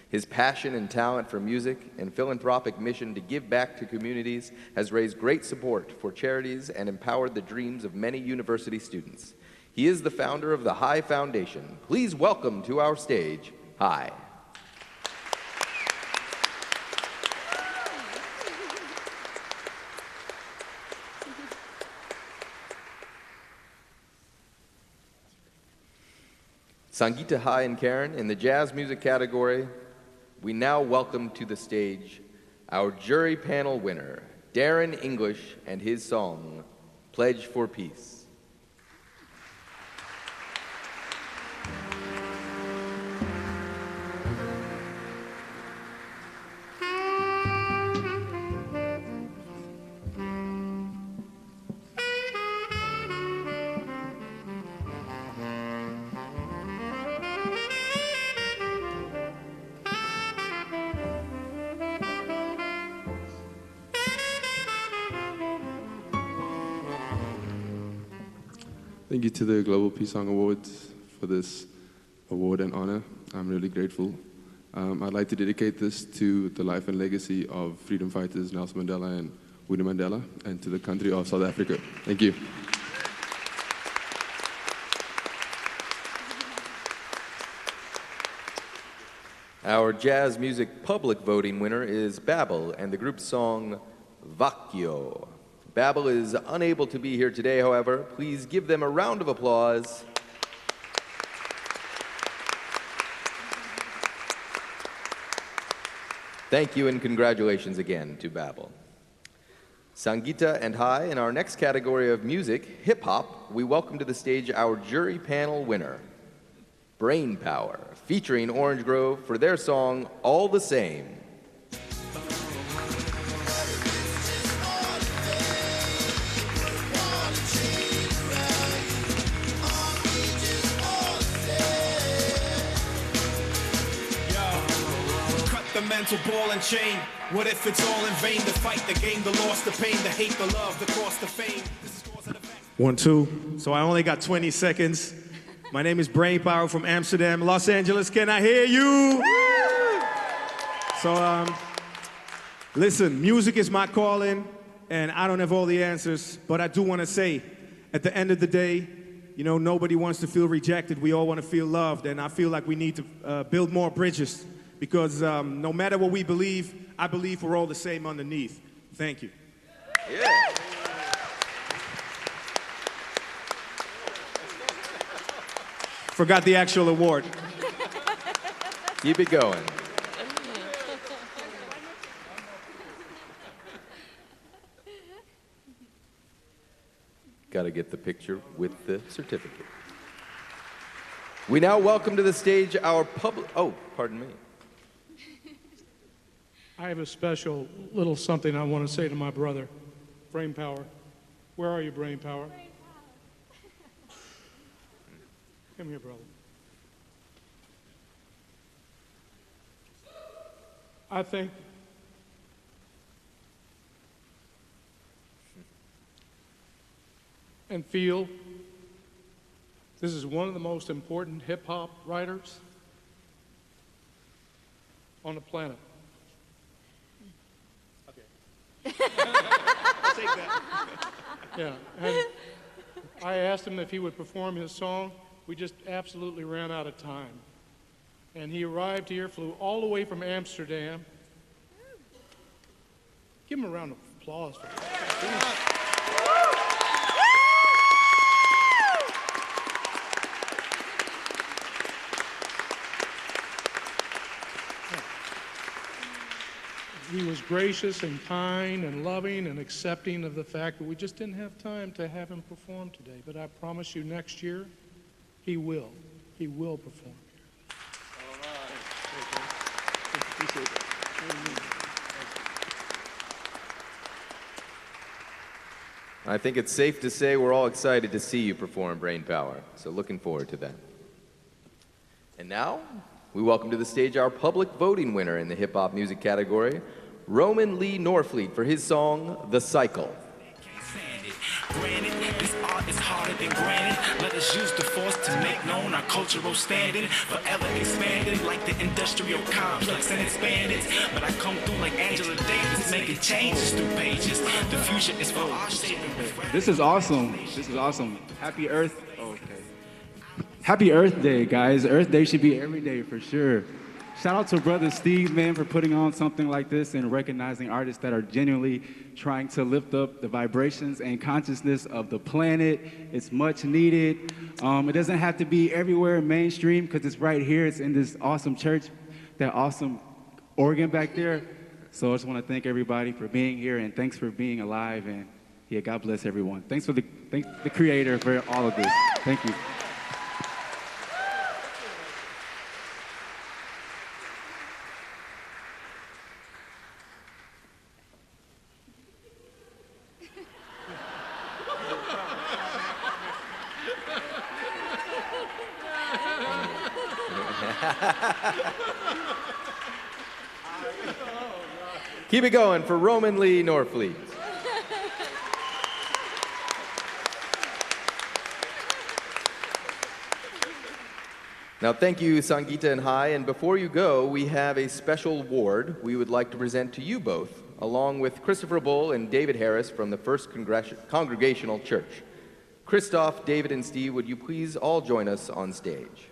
His passion and talent for music and philanthropic mission to give back to communities has raised great support for charities and empowered the dreams of many university students. He is the founder of the Hai Foundation. Please welcome to our stage, Hai. Sangeeta, Hai, and Karen, in the jazz music category, we now welcome to the stage our jury panel winner, Darren English, and his song, Pledge for Peace.
Thank you to the Global Peace Song Awards for this award and honor. I'm really grateful. I'd like to dedicate this to the life and legacy of freedom fighters Nelson Mandela and Winnie Mandela, and to the country of South Africa. Thank you.
Our jazz music public voting winner is Babel and the group's song Vacchio. Babel is unable to be here today, however. Please give them a round of applause. Thank you and congratulations again to Babel. Sangeeta and Hai, in our next category of music, hip-hop, we welcome to the stage our jury panel winner, Brain Power, featuring Orange Grove for their song All the Same.
Mental ball and chain. What if it's all in vain? The fight, the game, the loss, the pain, the hate, the love, the cost, the fame.
1, 2. So I only got 20 seconds. My name is Brain Power from Amsterdam, Los Angeles. Can I hear you? So listen, music is my calling, And I don't have all the answers, but I do want to say, at the end of the day, you know, nobody wants to feel rejected. We all want to feel loved, and I feel like we need to build more bridges because no matter what we believe, I believe we're all the same underneath. Thank you.
Yeah.
Forgot the actual award.
Keep it going. Got to get the picture with the certificate. We now welcome to the stage our public. Oh, pardon me.
I have a special little something I want to say to my brother, Brain Power. Where are you, Brain Power? Come here, brother. I think and feel this is one of the most important hip-hop writers on the planet.
Okay. I'll take that.
Yeah, and I asked him if he would perform his song. We just absolutely ran out of time. And he arrived here, flew all the way from Amsterdam. Give him a round of applause for that. He was gracious and kind and loving and accepting of the fact that we just didn't have time to have him perform today. But I promise you next year, he will. He will perform.
I think it's safe to say we're all excited to see you perform Brain Power, so looking forward to that. And now, we welcome to the stage our public voting winner in the hip-hop music category, Roman Lee Norfleet, for his song, The Cycle.
Granted, this art is harder than granted. Let us use the force to make known our cultural standard. Forever expanded like the industrial complex and expanded. But I come through like Angela Davis, making changes through pages. The future is for our shaping.
This is awesome. This is awesome. Happy Earth. Oh, okay. Happy Earth Day, guys. Earth Day should be every day for sure. Shout out to Brother Steve, man, for putting on something like this and recognizing artists that are genuinely trying to lift up the vibrations and consciousness of the planet. It's much needed. It doesn't have to be everywhere mainstream because it's right here. It's in this awesome church, that awesome organ back there. So I just want to thank everybody for being here and thanks for being alive. And yeah, God bless everyone. Thank the Creator for all of this. Thank you.
Keep it going for Roman Lee Norfleet. Now, thank you, Sangeeta and Hai. And before you go, we have a special award we would like to present to you both, along with Christopher Bull and David Harris from the First Congregational Church. Christoph, David, and Steve, would you please all join us on stage?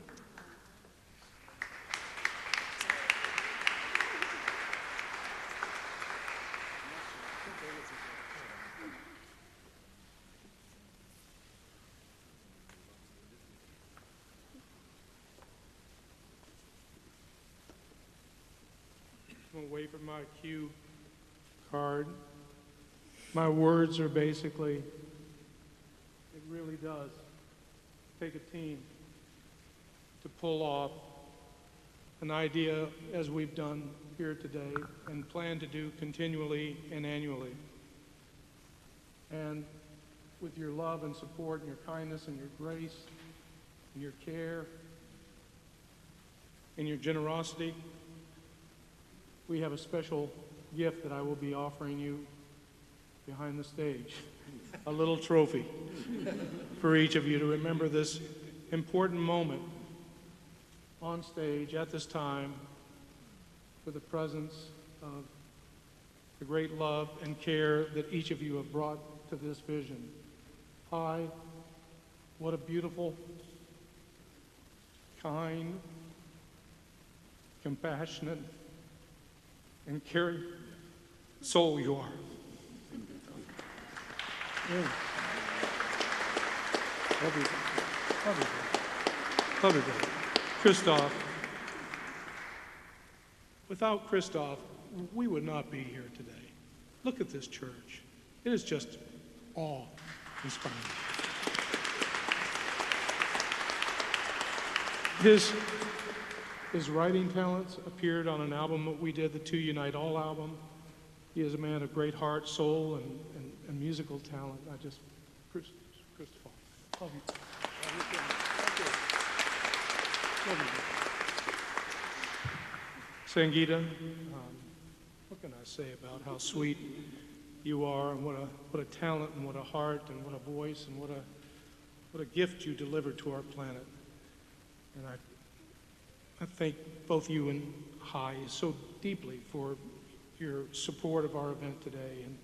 I'm gonna wait for my cue card. My words are basically, it really does take a team to pull off an idea as we've done here today and plan to do continually and annually. And with your love and support and your kindness and your grace and your care and your generosity, we have a special gift that I will be offering you behind the stage. A little trophy for each of you to remember this important moment on stage at this time with the presence of the great love and care that each of you have brought to this vision. What a beautiful, kind, compassionate, and caring soul you are. Yeah. Love you. Love you. Love you, brother. Christoph, without Christoph, we would not be here today. Look at this church. It is just awe-inspiring. His writing talents appeared on an album that we did, the Two Unite All album. He is a man of great heart, soul, and musical talent. Christopher, love you. Love you. Sangeeta, what can I say about how sweet you are, and what a talent, and what a heart, and what a voice, and what a gift you delivered to our planet. And I thank both you and Hai so deeply for your support of our event today, and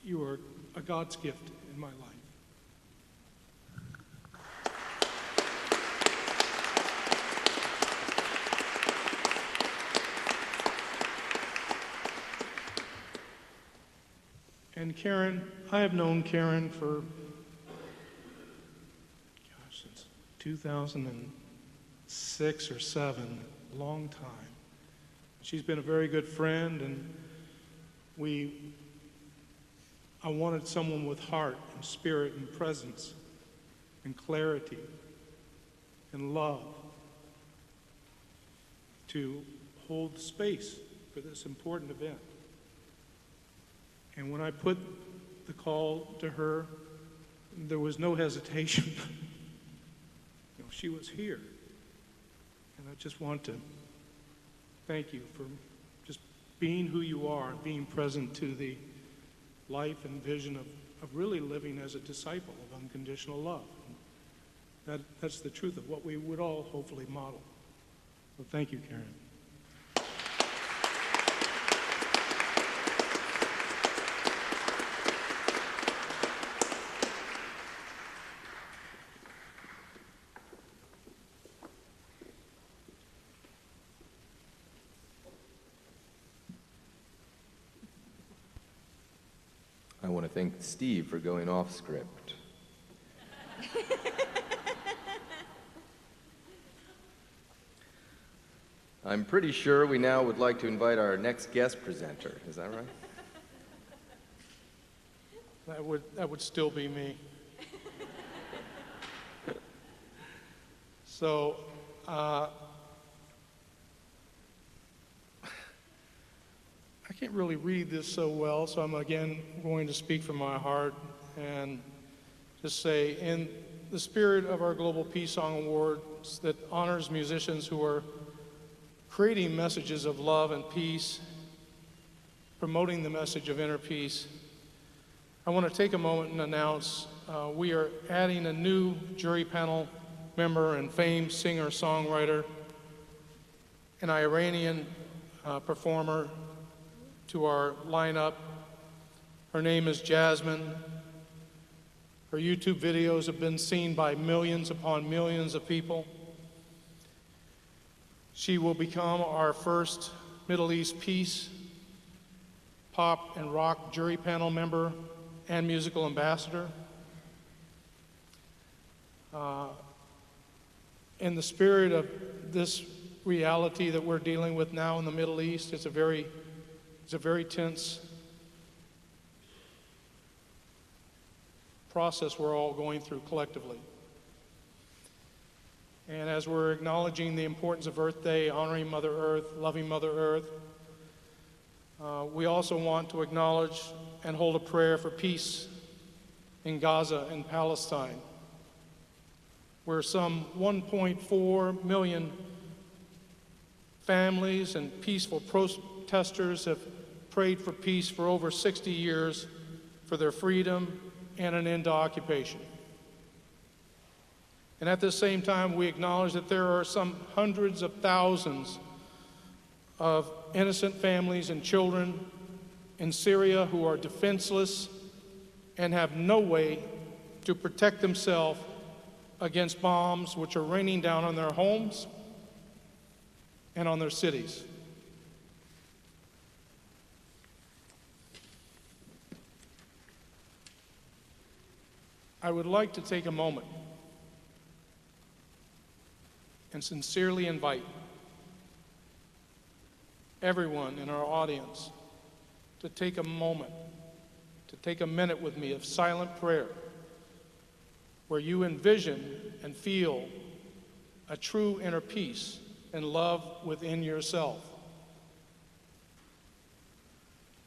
you are a God's gift in my life. And Karen, I have known Karen for, since 2006 or 7, a long time. She's been a very good friend, and I wanted someone with heart and spirit and presence and clarity and love to hold space for this important event. And when I put the call to her, there was no hesitation. She was here. And I just want to thank you for just being who you are and being present to the life and vision of really living as a disciple of unconditional love. That's the truth of what we would all hopefully model. So thank you, Karen.
I want to thank Steve for going off script. I'm pretty sure we now would like to invite our next guest presenter. Is that right?
That would still be me. So, I can't really read this so well, so I'm again going to speak from my heart and just say, in the spirit of our Global Peace Song Awards that honors musicians who are creating messages of love and peace, promoting the message of inner peace, I want to take a moment and announce we are adding a new jury panel member and famed singer-songwriter, an Iranian performer, to our lineup. Her name is Jasmine. Her YouTube videos have been seen by millions upon millions of people. She will become our first Middle East peace, pop, and rock jury panel member and musical ambassador. In the spirit of this reality that we're dealing with now in the Middle East, it's a very tense process we're all going through collectively. And as we're acknowledging the importance of Earth Day, honoring Mother Earth, loving Mother Earth, we also want to acknowledge and hold a prayer for peace in Gaza and Palestine, where some 1.4 million families and peaceful protesters have prayed for peace for over 60 years, for their freedom and an end to occupation. And at the same time, we acknowledge that there are some hundreds of thousands of innocent families and children in Syria who are defenseless and have no way to protect themselves against bombs which are raining down on their homes and on their cities. I would like to take a moment and sincerely invite everyone in our audience to take a moment, to take a minute with me of silent prayer where you envision and feel a true inner peace and love within yourself.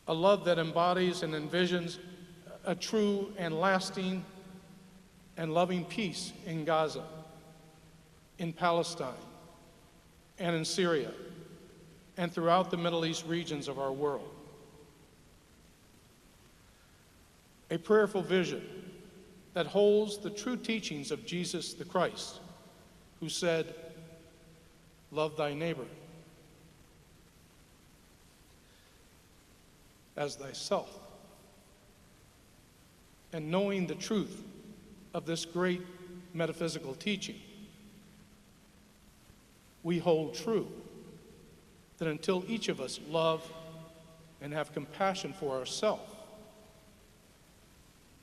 A love that embodies and envisions a true and lasting and loving peace in Gaza, in Palestine, and in Syria, and throughout the Middle East regions of our world. A prayerful vision that holds the true teachings of Jesus the Christ, who said, "Love thy neighbor as thyself." And knowing the truth of this great metaphysical teaching, we hold true that until each of us love and have compassion for ourselves,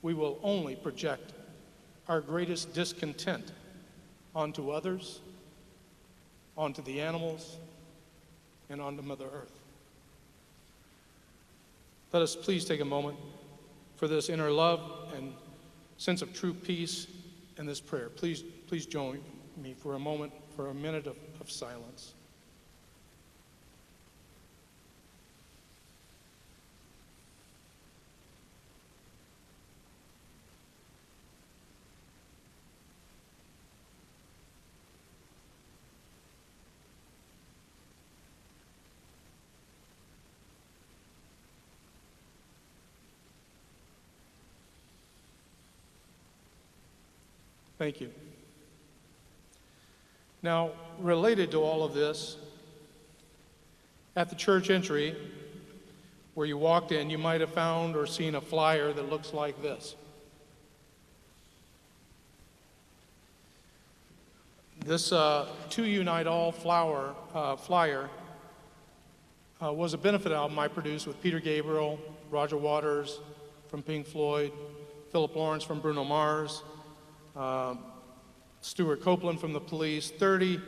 we will only project our greatest discontent onto others, onto the animals, and onto Mother Earth. Let us please take a moment for this inner love and sense of true peace in this prayer. Please join me for a moment, for a minute of silence. Thank you. Now, related to all of this, at the church entry, where you walked in, you might have found or seen a flyer that looks like this. This To Unite All flyer was a benefit album I produced with Peter Gabriel, Roger Waters from Pink Floyd, Philip Lawrence from Bruno Mars, Stuart Copeland from the Police, 30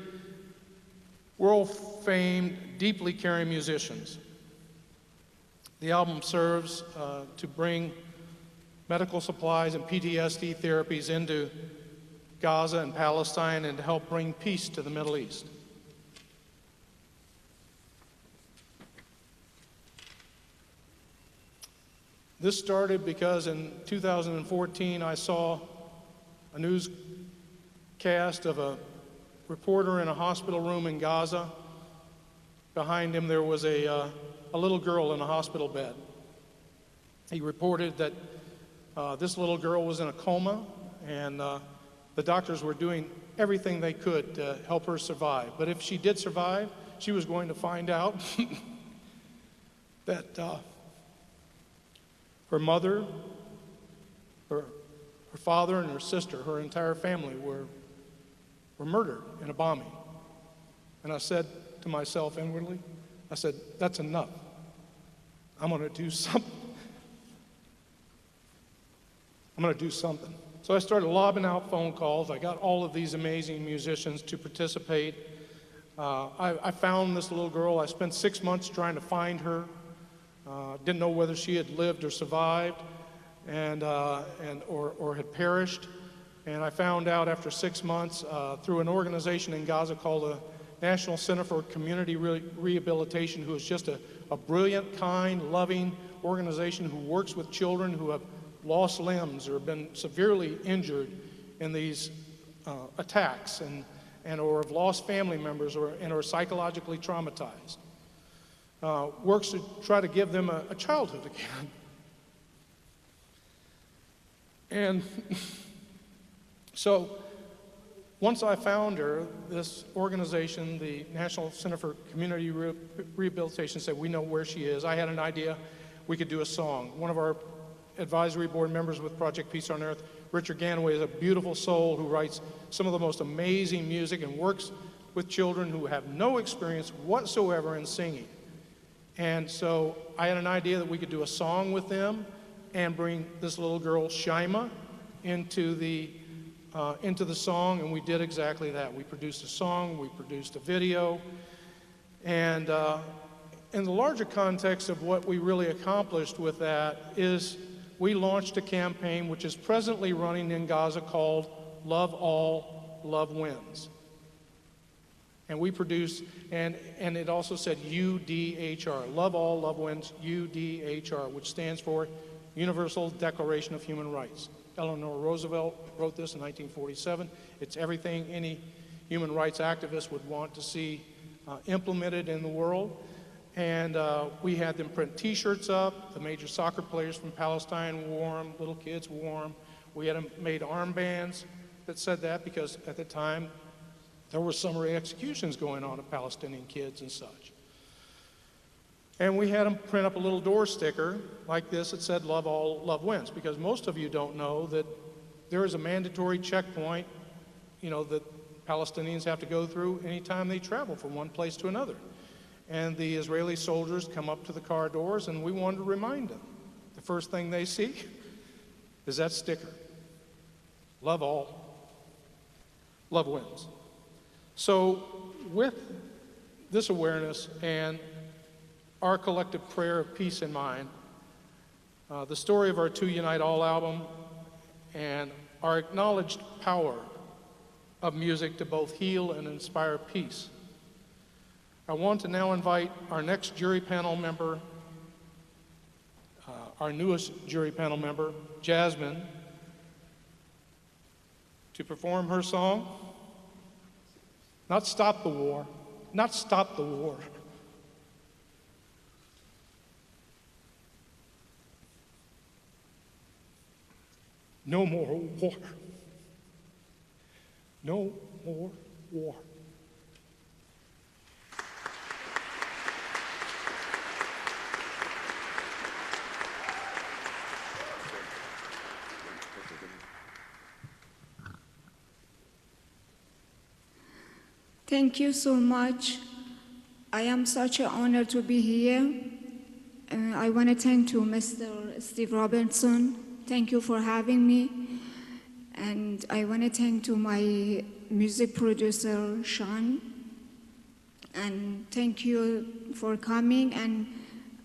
world-famed, deeply caring musicians. The album serves to bring medical supplies and PTSD therapies into Gaza and Palestine and to help bring peace to the Middle East. This started because in 2014 I saw a newscast of a reporter in a hospital room in Gaza. Behind him there was a little girl in a hospital bed. He reported that this little girl was in a coma and the doctors were doing everything they could to help her survive. But if she did survive, she was going to find out that her mother, her father, and her sister, her entire family were murdered in a bombing. And I said to myself inwardly, I said, that's enough. I'm going to do something. I'm going to do something. So I started lobbing out phone calls. I got all of these amazing musicians to participate. I found this little girl. I spent 6 months trying to find her. Didn't know whether she had lived or survived or had perished. And I found out after 6 months through an organization in Gaza called the National Center for Community Rehabilitation, who is just a brilliant, kind, loving organization who works with children who have lost limbs or have been severely injured in these attacks and or have lost family members and are psychologically traumatized. Works to try to give them a childhood again. And so Once I found her, this organization, the National Center for Community Rehabilitation, said, we know where she is. I had an idea we could do a song. One of our advisory board members with Project Peace on Earth, Richard Ganaway, is a beautiful soul who writes some of the most amazing music and works with children who have no experience whatsoever in singing. And so I had an idea that we could do a song with them and bring this little girl, Shaima, into the song, and we did exactly that. We produced a song, we produced a video, and in the larger context of what we really accomplished with that is we launched a campaign which is presently running in Gaza called Love All, Love Wins. And we produced, and it also said UDHR, Love All, Love Wins, UDHR, which stands for Universal Declaration of Human Rights. Eleanor Roosevelt wrote this in 1947. It's everything any human rights activist would want to see implemented in the world. And we had them print T-shirts up. The major soccer players from Palestine wore them. Little kids wore them. We had them made armbands that said that because at the time there were summary executions going on of Palestinian kids and such. And we had them print up a little door sticker like this that said, Love All, Love Wins, because most of you don't know that there is a mandatory checkpoint, that Palestinians have to go through anytime they travel from one place to another. And the Israeli soldiers come up to the car doors, and we wanted to remind them. The first thing they see is that sticker. Love all, love wins. So with this awareness and our collective prayer of peace in mind, the story of our 2 Unite All album, and our acknowledged power of music to both heal and inspire peace, I want to now invite our next jury panel member, our newest jury panel member, Jasmine, to perform her song, Not Stop the War, Not Stop the War. No more war. No more war.
Thank you so much. I am such an honor to be here. I want to thank to Mr. Steve Robertson. Thank you for having me. And I want to thank to my music producer, Sean. And thank you for coming. And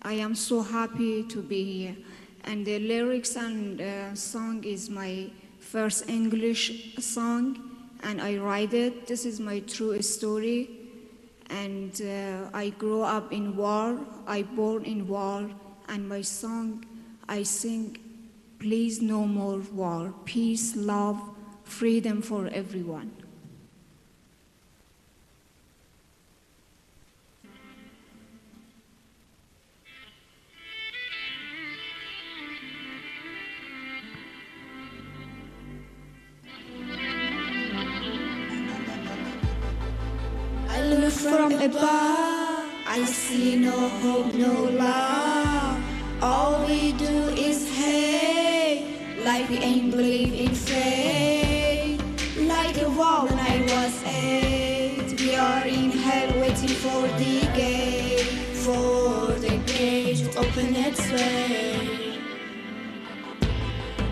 I am so happy to be here. And the lyrics and song is my first English song. And I write it. This is my true story. And I grew up in war. I born in war. And my song, I sing, please no more war. Peace, love, freedom for everyone. From above, I see no hope, no love. All we do is hate, like we ain't believe in fate. Like a wall when I was 8, we are in hell waiting for the gate to open its way.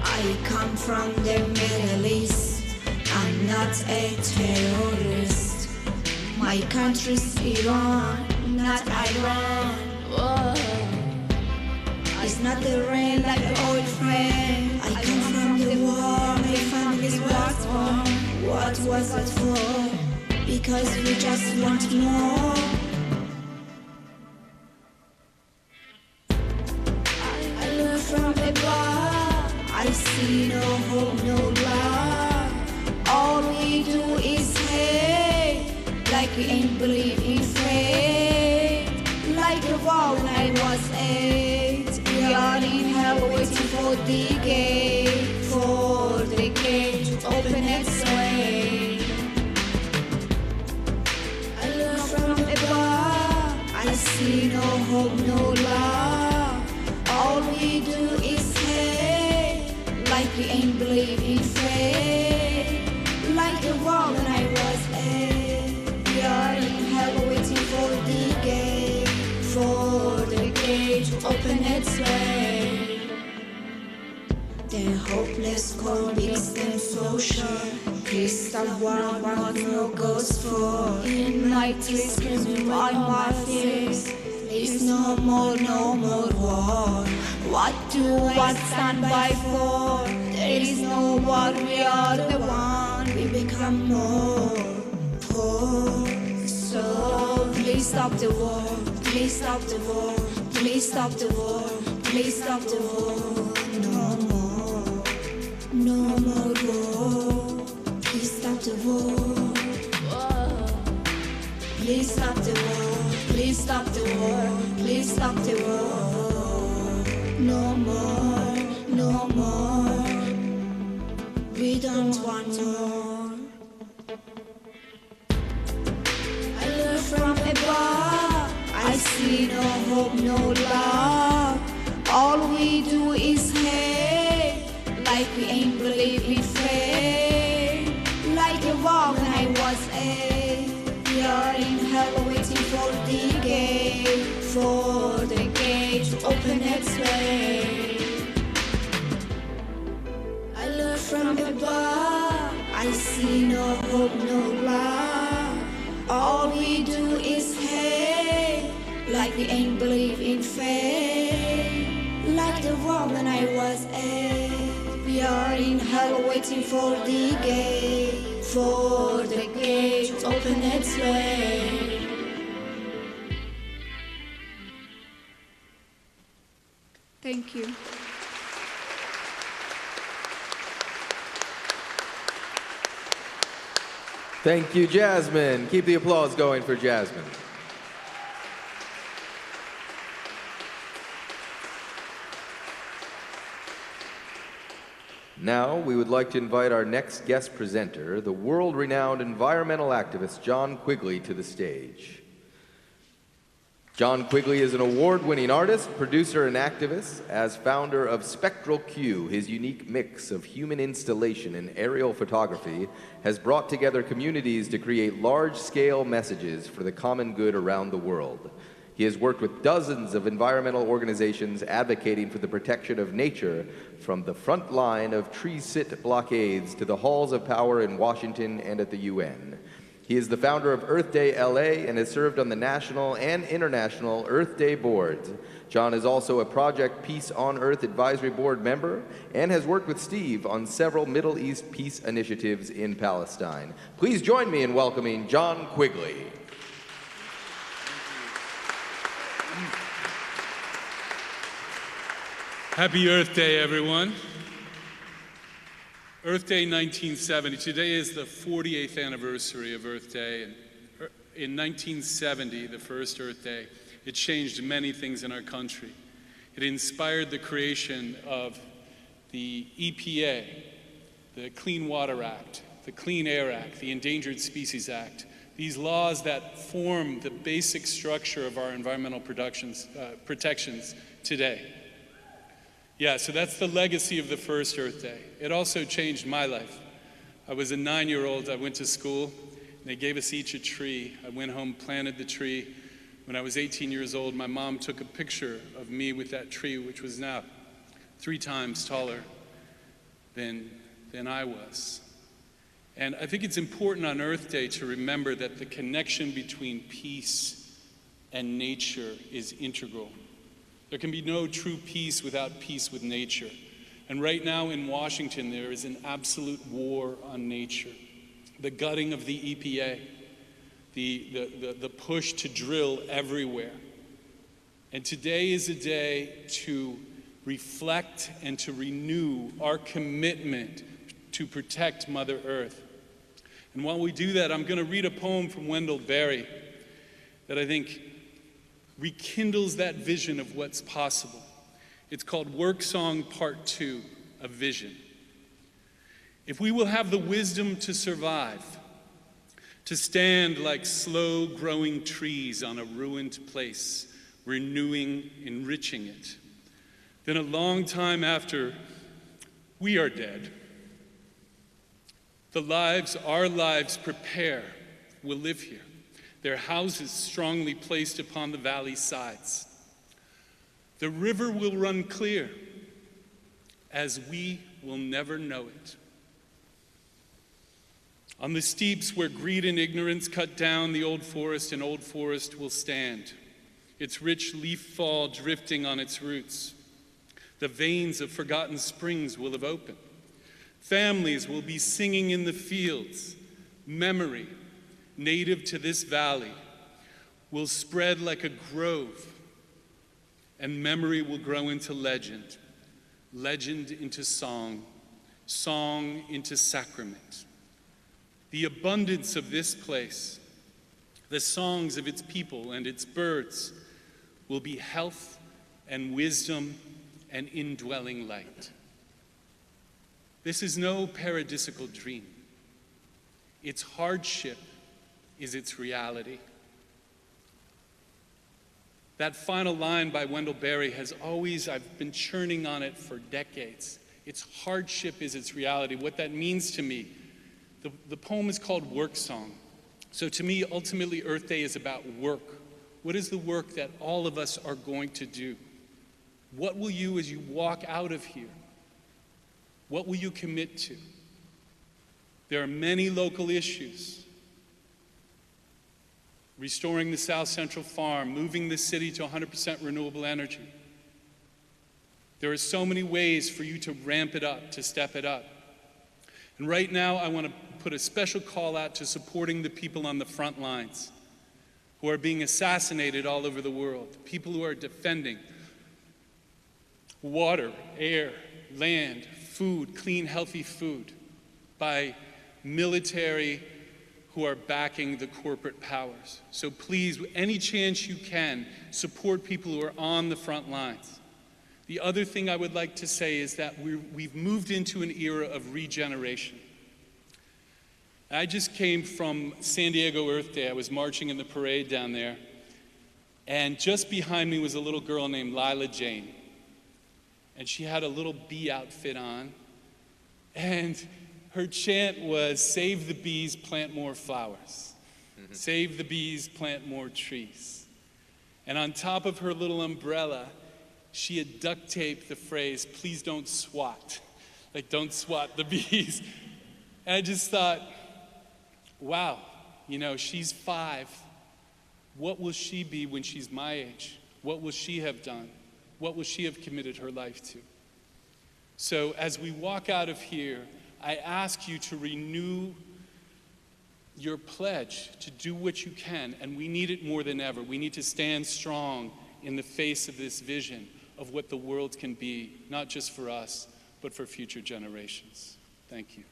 I come from the Middle East, I'm not a terrorist. My country's Iran, not Iran. Whoa. It's not the rain like the old friend. I come from the war, my family's walked on. What was it for? Because we just want more. I look from above, I see no hope, no love. All we do is hate. Like we ain't believe in fate. Like a wall when I was 8, we are in hell waiting for the gate to open its way. hope, no love. All we do is hate, like we ain't believe in fate. Like the wall when I was 8. We are in hell waiting for the gate, for the gate to open its way. The hopeless convicts and so sure. Crystal one what no goes for. In night screaming all my fears. There's no more war. What do I stand by for? There is no war, we are the one. We become more poor. So please stop the war. Please stop the war. Please stop the war. Please stop the war. No more. No more war. Please stop the war. Please stop the war. Please stop the war. Please stop the war. No more. No more. We don't want more. I learn from above. I see no hope, no love. All we do is hate, like we ain't believe in fate. Like a wall when I was 8. We are in hell waiting for the gate to open its way. I learn from above. I see no hope, no love. All we do is hate, like we ain't believe in fate. Like the wall when I was 8. We are in hell waiting for the gate to open its way.
Thank you.
Thank you, Jasmine. Keep the applause going for Jasmine. Now, we would like to invite our next guest presenter, the world-renowned environmental activist John Quigley, to the stage. John Quigley is an award-winning artist, producer, and activist. As founder of Spectral Q, his unique mix of human installation and aerial photography has brought together communities to create large-scale messages for the common good around the world. He has worked with dozens of environmental organizations advocating for the protection of nature, from the front line of tree-sit blockades to the halls of power in Washington and at the UN. He is the founder of Earth Day LA and has served on the national and international Earth Day boards. John is also a Project Peace on Earth Advisory Board member and has worked with Steve on several Middle East peace initiatives in Palestine. Please join me in welcoming John Quigley.
Happy Earth Day, everyone. Earth Day 1970. Today is the 48th anniversary of Earth Day. And in 1970, the first Earth Day, it changed many things in our country. It inspired the creation of the EPA, the Clean Water Act, the Clean Air Act, the Endangered Species Act. These laws that form the basic structure of our environmental protections today. Yeah, so that's the legacy of the first Earth Day. It also changed my life. I was a 9-year-old, I went to school, and they gave us each a tree. I went home, planted the tree. When I was 18 years old, my mom took a picture of me with that tree, which was now 3 times taller than I was. And I think it's important on Earth Day to remember that the connection between peace and nature is integral. There can be no true peace without peace with nature. And right now in Washington, there is an absolute war on nature. The gutting of the EPA, the push to drill everywhere. And today is a day to reflect and to renew our commitment to protect Mother Earth. And while we do that, I'm going to read a poem from Wendell Berry that I think rekindles that vision of what's possible. It's called Work Song Part 2, A Vision. If we will have the wisdom to survive, to stand like slow-growing trees on a ruined place, renewing, enriching it. Then a long time after we are dead, the lives our lives prepare will live here, their houses strongly placed upon the valley sides. The river will run clear as we will never know it. On the steeps where greed and ignorance cut down the old forest, an old forest will stand, its rich leaf fall drifting on its roots. The veins of forgotten springs will have opened. Families will be singing in the fields. Memory, native to this valley, will spread like a grove, and memory will grow into legend, legend into song, song into sacrament. The abundance of this place, the songs of its people and its birds, will be health and wisdom and indwelling light. This is no paradisical dream. Its hardship is its reality. That final line by Wendell Berry has always, I've been churning on it for decades. Its hardship is its reality. What that means to me, the poem is called Work Song. So to me, ultimately, Earth Day is about work. What is the work that all of us are going to do? What will you, as you walk out of here, what will you commit to? There are many local issues. Restoring the South Central Farm, moving the city to 100% renewable energy. There are so many ways for you to ramp it up, to step it up. And right now, I want to put a special call out to supporting the people on the front lines who are being assassinated all over the world, people who are defending water, air, land, food, clean, healthy food by military who are backing the corporate powers. So please, any chance you can, support people who are on the front lines. The other thing I would like to say is that we've moved into an era of regeneration. I just came from San Diego Earth Day. I was marching in the parade down there, and just behind me was a little girl named Lila Jane. And she had a little bee outfit on, and her chant was, "Save the bees, plant more flowers. Save the bees, plant more trees." And on top of her little umbrella, she had duct taped the phrase, "Please don't swat." Like, don't swat the bees. And I just thought, wow, you know, she's 5. What will she be when she's my age? What will she have done? What will she have committed her life to? So as we walk out of here, I ask you to renew your pledge to do what you can, and we need it more than ever. We need to stand strong in the face of this vision of what the world can be, not just for us, but for future generations. Thank you.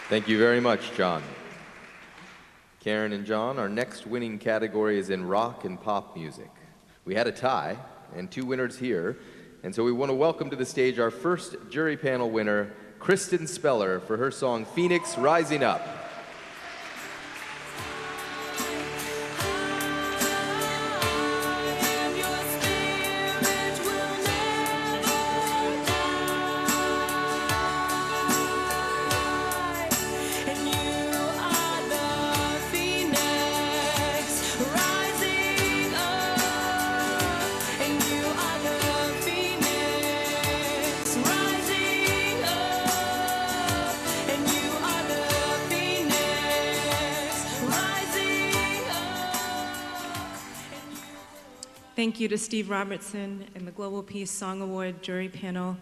Thank you very much, John. Karen and John, our next winning category is in rock and pop music. We had a tie and 2 winners here, and so we want to welcome to the stage our first jury panel winner, Kristen Speller, for her song Phoenix Rising Up.
Thank you to Steve Robertson and the Global Peace Song Award jury panel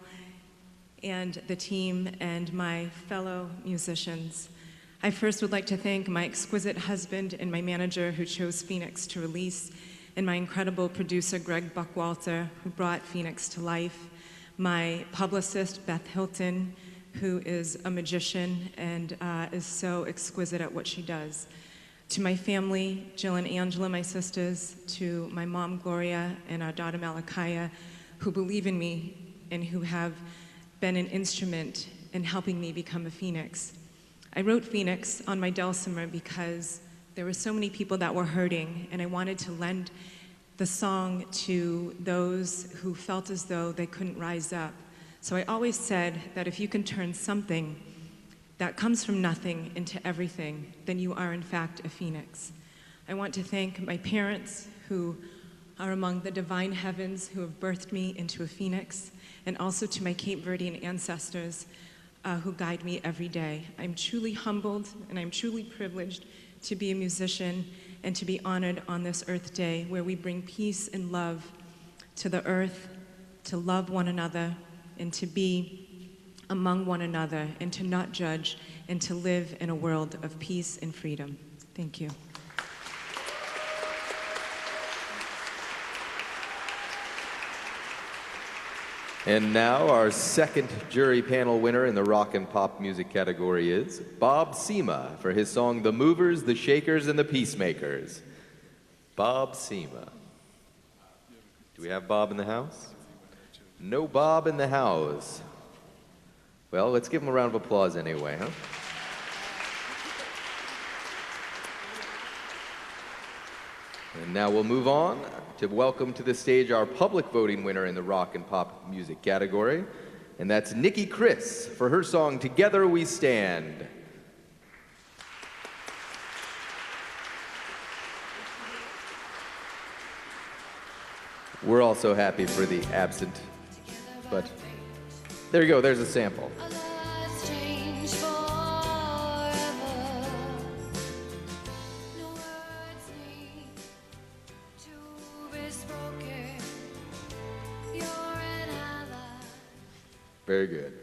and the team and my fellow musicians. I first would like to thank my exquisite husband and my manager who chose Phoenix to release, and my incredible producer Greg Buckwalter who brought Phoenix to life, my publicist Beth Hilton who is a magician and is so exquisite at what she does. To my family, Jill and Angela, my sisters, to my mom, Gloria, and our daughter, Malachiah, who believe in me and who have been an instrument in helping me become a Phoenix. I wrote Phoenix on my dulcimer because there were so many people that were hurting, and I wanted to lend the song to those who felt as though they couldn't rise up. So I always said that if you can turn something that comes from nothing into everything, then you are in fact a phoenix. I want to thank my parents who are among the divine heavens who have birthed me into a phoenix, and also to my Cape Verdean ancestors who guide me every day. I'm truly humbled and I'm truly privileged to be a musician and to be honored on this Earth Day where we bring peace and love to the earth, to love one another, and to be among one another, and to not judge, and to live in a world of peace and freedom. Thank you.
And now our second jury panel winner in the rock and pop music category is Bob Seema for his song The Movers, the Shakers, and the Peacemakers. Bob Seema. Do we have Bob in the house? No Bob in the house. Well, let's give him a round of applause anyway, huh? And now we'll move on to welcome to the stage our public voting winner in the rock and pop music category, and that's Nikki Chris for her song Together We Stand. We're also happy for the absent, but there you go, there's a sample. Very good.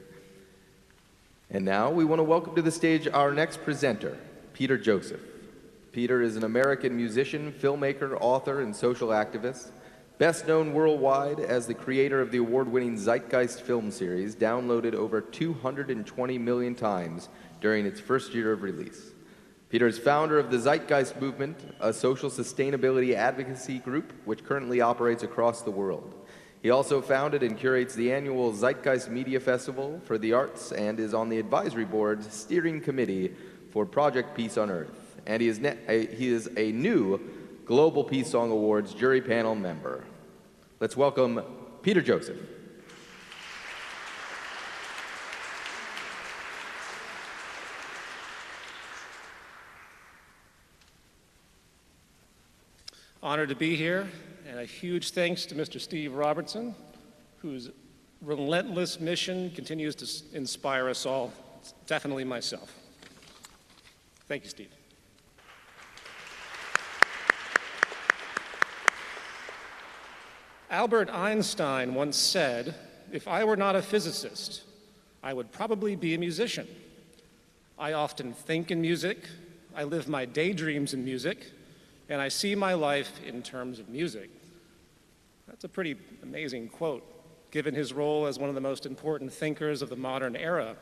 And now we want to welcome to the stage our next presenter, Peter Joseph. Peter is an American musician, filmmaker, author, and social activist, best known worldwide as the creator of the award-winning Zeitgeist film series, downloaded over 220 million times during its first year of release. Peter is founder of the Zeitgeist Movement, a social sustainability advocacy group which currently operates across the world. He also founded and curates the annual Zeitgeist Media Festival for the Arts and is on the advisory board's steering committee for Project Peace on Earth. And he is a new Global Peace Song Awards jury panel member. Let's welcome Peter Joseph.
Honored to be here, and a huge thanks to Mr. Steve Robertson, whose relentless mission continues to inspire us all, definitely myself. Thank you, Steve. Albert Einstein once said, "If I were not a physicist, I would probably be a musician. I often think in music, I live my daydreams in music, and I see my life in terms of music." That's a pretty amazing quote, given his role as one of the most important thinkers of the modern era.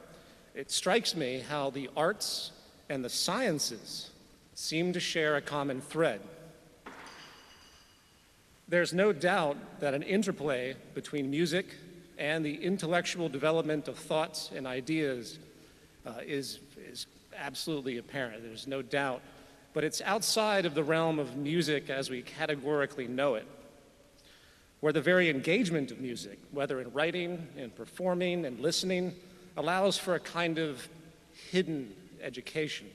It strikes me how the arts and the sciences seem to share a common thread. There's no doubt that an interplay between music and the intellectual development of thoughts and ideas is absolutely apparent. There's no doubt. But it's outside of the realm of music as we categorically know it, where the very engagement of music, whether in writing and performing and listening, allows for a kind of hidden education.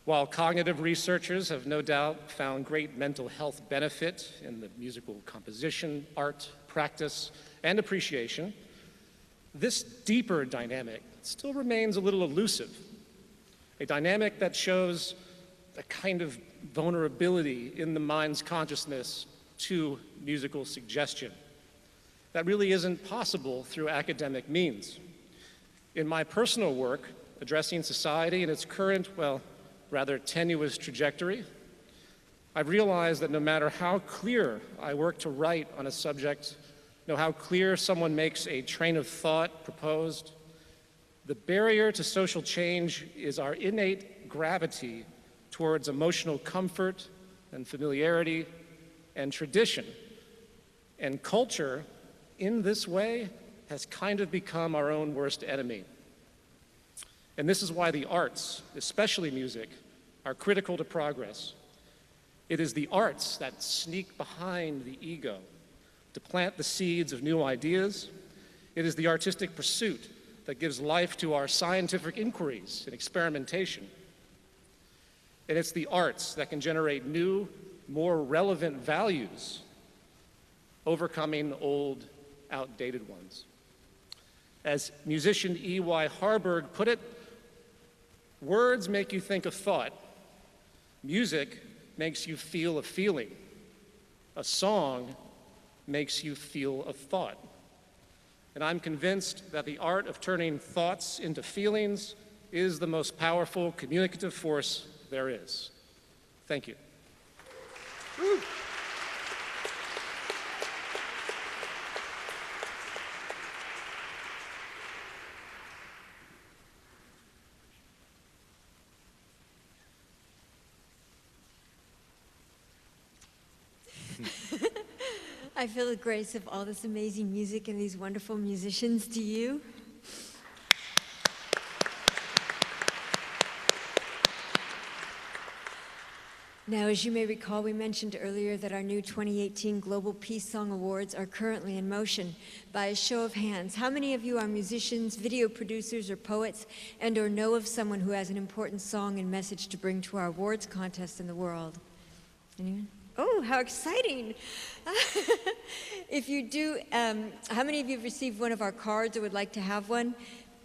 While cognitive researchers have no doubt found great mental health benefit in the musical composition, art, practice, and appreciation, this deeper dynamic still remains a little elusive, a dynamic that shows a kind of vulnerability in the mind's consciousness to musical suggestion that really isn't possible through academic means. In my personal work, addressing society in its current, well, rather tenuous trajectory, I've realized that no matter how clear I work to write on a subject, how clear someone makes a train of thought proposed, the barrier to social change is our innate gravity towards emotional comfort and familiarity and tradition. And culture, in this way, has kind of become our own worst enemy. And this is why the arts, especially music, are critical to progress. It is the arts that sneak behind the ego to plant the seeds of new ideas. It is the artistic pursuit that gives life to our scientific inquiries and experimentation. And it's the arts that can generate new, more relevant values, overcoming old, outdated ones. As musician E.Y. Harburg put it, words make you think of thought. Music makes you feel a feeling. A song makes you feel a thought. And I'm convinced that the art of turning thoughts into feelings is the most powerful communicative force there is. Thank you. Woo.
I feel the grace of all this amazing music and these wonderful musicians. Do you? Now, as you may recall, we mentioned earlier that our new 2018 Global Peace Song Awards are currently in motion. By a show of hands, how many of you are musicians, video producers, or poets, and or know of someone who has an important song and message to bring to our awards contest in the world? Anyone? Oh, how exciting. If you do, how many of you have received one of our cards or would like to have one?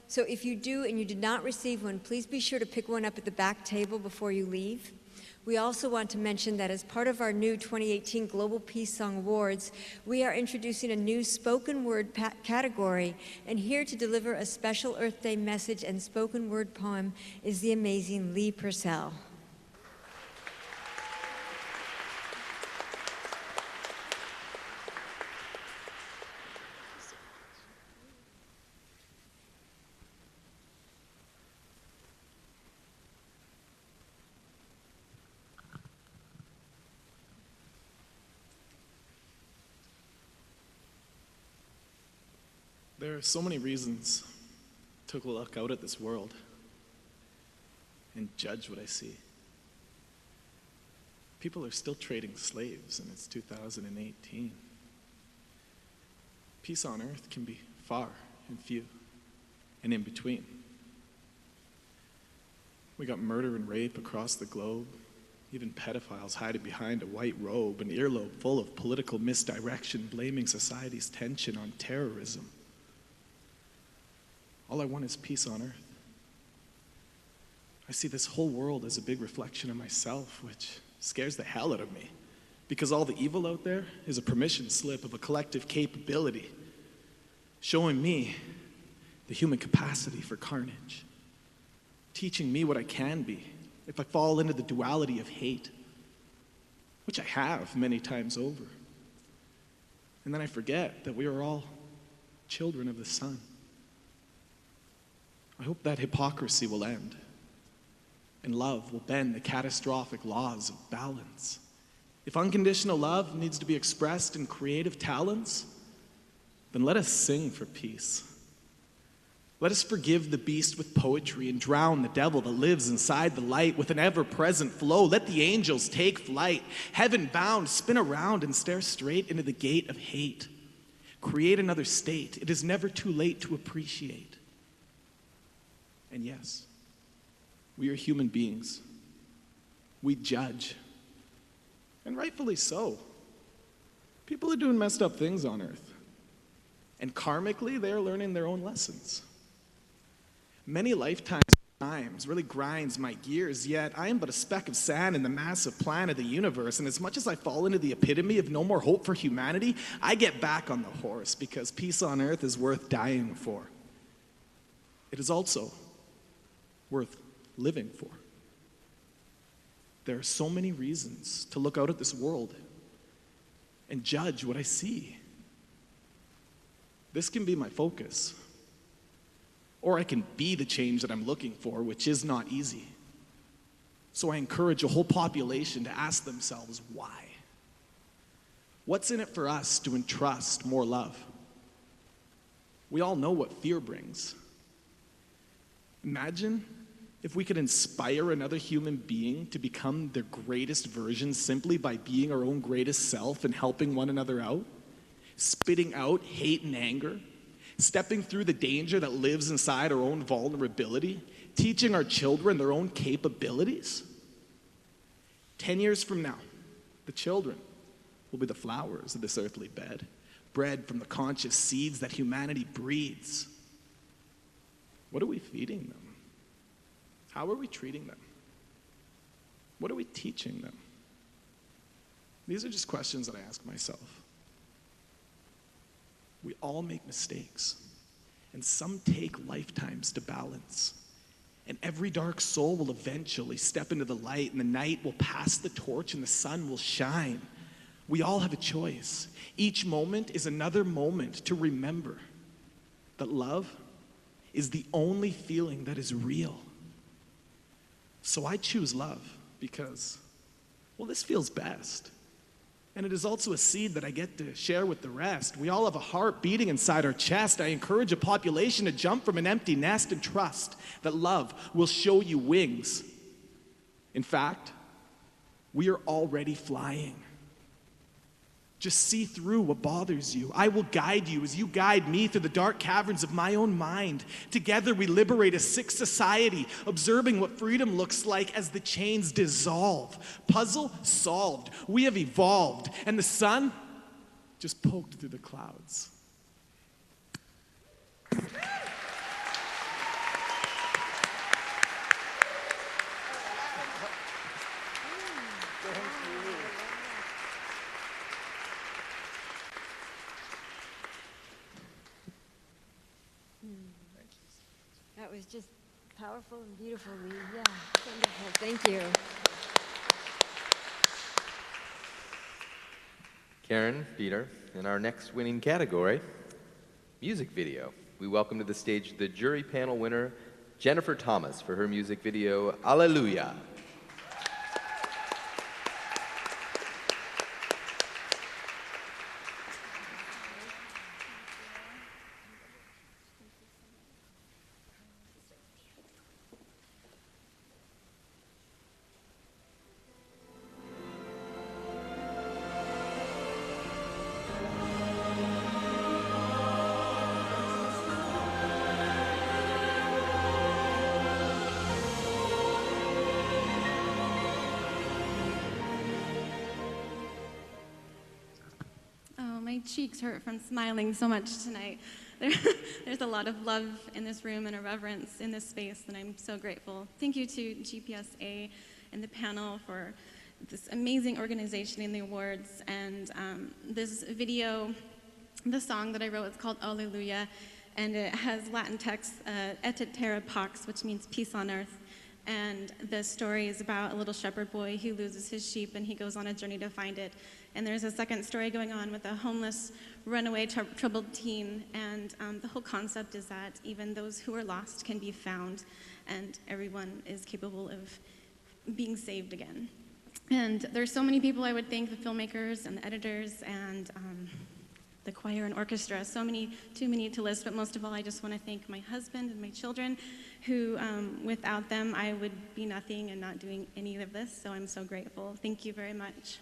So if you do and you did not receive one, please be sure to pick one up at the back table before you leave. We also want to mention that as part of our new 2018 Global Peace Song Awards, we are introducing a new spoken word category, and here to deliver a special Earth Day message and spoken word poem is the amazing Lee Purcell.
There are so many reasons to look out at this world and judge what I see. People are still trading slaves, and it's 2018. Peace on earth can be far and few and in between. We got murder and rape across the globe, even pedophiles hiding behind a white robe, an earlobe full of political misdirection, blaming society's tension on terrorism. All I want is peace on earth. I see this whole world as a big reflection of myself, which scares the hell out of me, because all the evil out there is a permission slip of a collective capability, showing me the human capacity for carnage, teaching me what I can be if I fall into the duality of hate, which I have many times over. And then I forget that we are all children of the sun. I hope that hypocrisy will end, and love will bend the catastrophic laws of balance. If unconditional love needs to be expressed in creative talents, then let us sing for peace. Let us forgive the beast with poetry and drown the devil that lives inside the light with an ever-present flow. Let the angels take flight, heaven-bound, spin around and stare straight into the gate of hate. Create another state. It is never too late to appreciate. And yes, we are human beings. We judge, and rightfully so. People are doing messed up things on earth, and karmically, they are learning their own lessons. Many lifetimes really grinds my gears, yet I am but a speck of sand in the massive plan of the universe, and as much as I fall into the epitome of no more hope for humanity, I get back on the horse because peace on earth is worth dying for. It is also worth living for. There are so many reasons to look out at this world and judge what I see. This can be my focus, or I can be the change that I'm looking for, which is not easy. So I encourage a whole population to ask themselves why. What's in it for us to entrust more love? We all know what fear brings. Imagine if we could inspire another human being to become their greatest version simply by being our own greatest self and helping one another out, spitting out hate and anger, stepping through the danger that lives inside our own vulnerability, teaching our children their own capabilities. 10 years from now, the children will be the flowers of this earthly bed, bred from the conscious seeds that humanity breeds. What are we feeding them? How are we treating them? What are we teaching them? These are just questions that I ask myself. We all make mistakes, and some take lifetimes to balance. And every dark soul will eventually step into the light, and the night will pass the torch, and the sun will shine. We all have a choice. Each moment is another moment to remember that love is the only feeling that is real. So I choose love because, well, this feels best. And it is also a seed that I get to share with the rest. We all have a heart beating inside our chest. I encourage a population to jump from an empty nest and trust that love will show you wings. In fact, we are already flying. Just see through what bothers you. I will guide you as you guide me through the dark caverns of my own mind. Together we liberate a sick society, observing what freedom looks like as the chains dissolve. Puzzle solved. We have evolved, and the sun just poked through the clouds.
That was just powerful and beautiful, Lee. Yeah, wonderful. Thank you.
Karen, Peter, in our next winning category, music video, we welcome to the stage the jury panel winner, Jennifer Thomas, for her music video, Alleluia.
My cheeks hurt from smiling so much tonight. There's a lot of love in this room and a reverence in this space, and I'm so grateful. Thank you to GPSA and the panel for this amazing organization in the awards. And this video, the song that I wrote, is called Alleluia, and it has Latin text, Et terra pax, which means peace on earth. And the story is about a little shepherd boy who loses his sheep, and he goes on a journey to find it. And there's a second story going on with a homeless, runaway, troubled teen. And the whole concept is that even those who are lost can be found, and everyone is capable of being saved again. And there's so many people I would thank, the filmmakers and the editors and the choir and orchestra, too many to list, but most of all, I just want to thank my husband and my children, who, without them, I would be nothing and not doing any of this, so I'm so grateful. Thank you very much.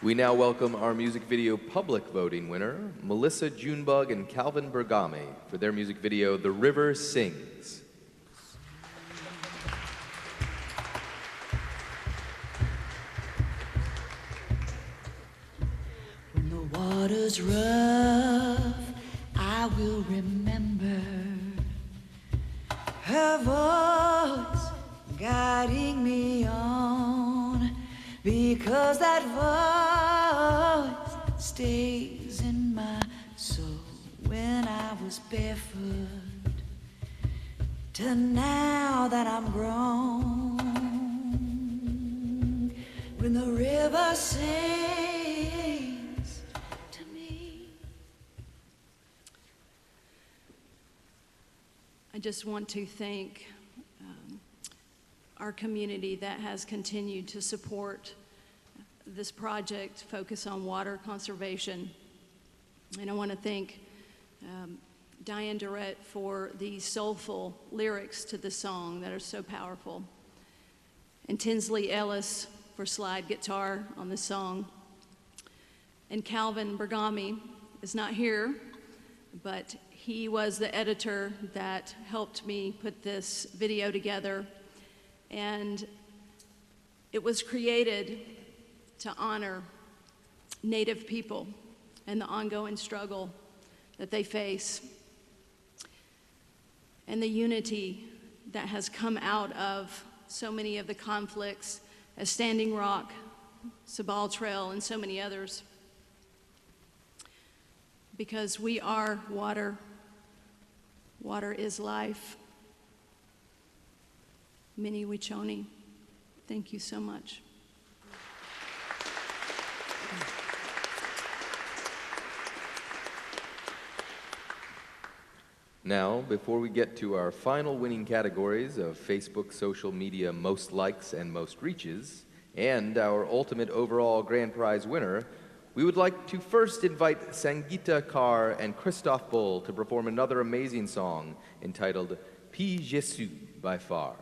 We now welcome our music video public voting winner, Melissa Junebug and Calvin Bergame, for their music video, The River Sings.
When the water's rough, I will remember her voice guiding me on, because that voice stays in my soul. When I was barefoot to now that I'm grown, when the river sings to me.
I just want to thank our community that has continued to support this project focus on water conservation. And I want to thank Diane Durrett for the soulful lyrics to the song that are so powerful, and Tinsley Ellis for slide guitar on the song. And Calvin Bergami is not here, but he was the editor that helped me put this video together. And it was created to honor Native people and the ongoing struggle that they face, and the unity that has come out of so many of the conflicts as Standing Rock, Sabal Trail, and so many others. Because we are water. Water is life. Minnie Wichoni, thank you so much.
Now, before we get to our final winning categories of Facebook social media most likes and most reaches, and our ultimate overall grand prize winner, we would like to first invite Sangeeta Kaur and Christophe Bull to perform another amazing song entitled Pi Jésus by Far.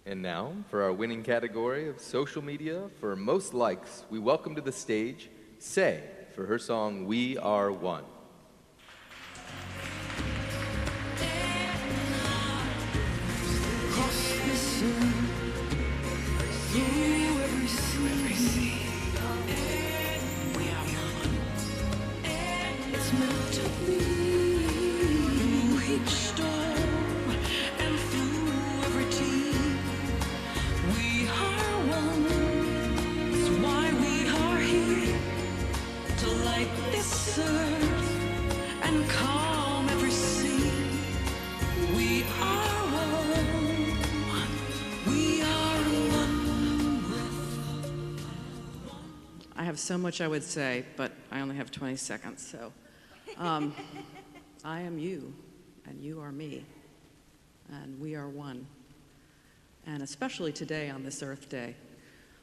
And now, for our winning category of social media for most likes, we welcome to the stage Say for her song We Are One.
I have so much I would say, but I only have 20 seconds, so. I am you, and you are me, and we are one. And especially today on this Earth Day,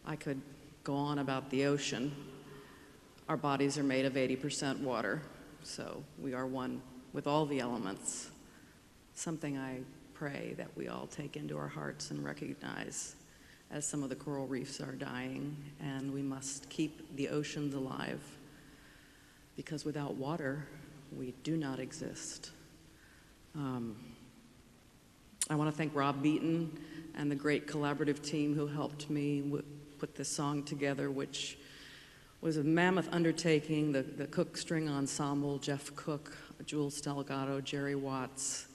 I could go on about the ocean. Our bodies are made of 80% water, so we are one with all the elements. Something I pray that we all take into our hearts and recognize as some of the coral reefs are dying, and we must keep the oceans alive, because without water, we do not exist. I want to thank Rob Beaton and the great collaborative team who helped me put this song together, which was a mammoth undertaking. The Cook String Ensemble, Jeff Cook, Jules Delgado, Jerry Watts.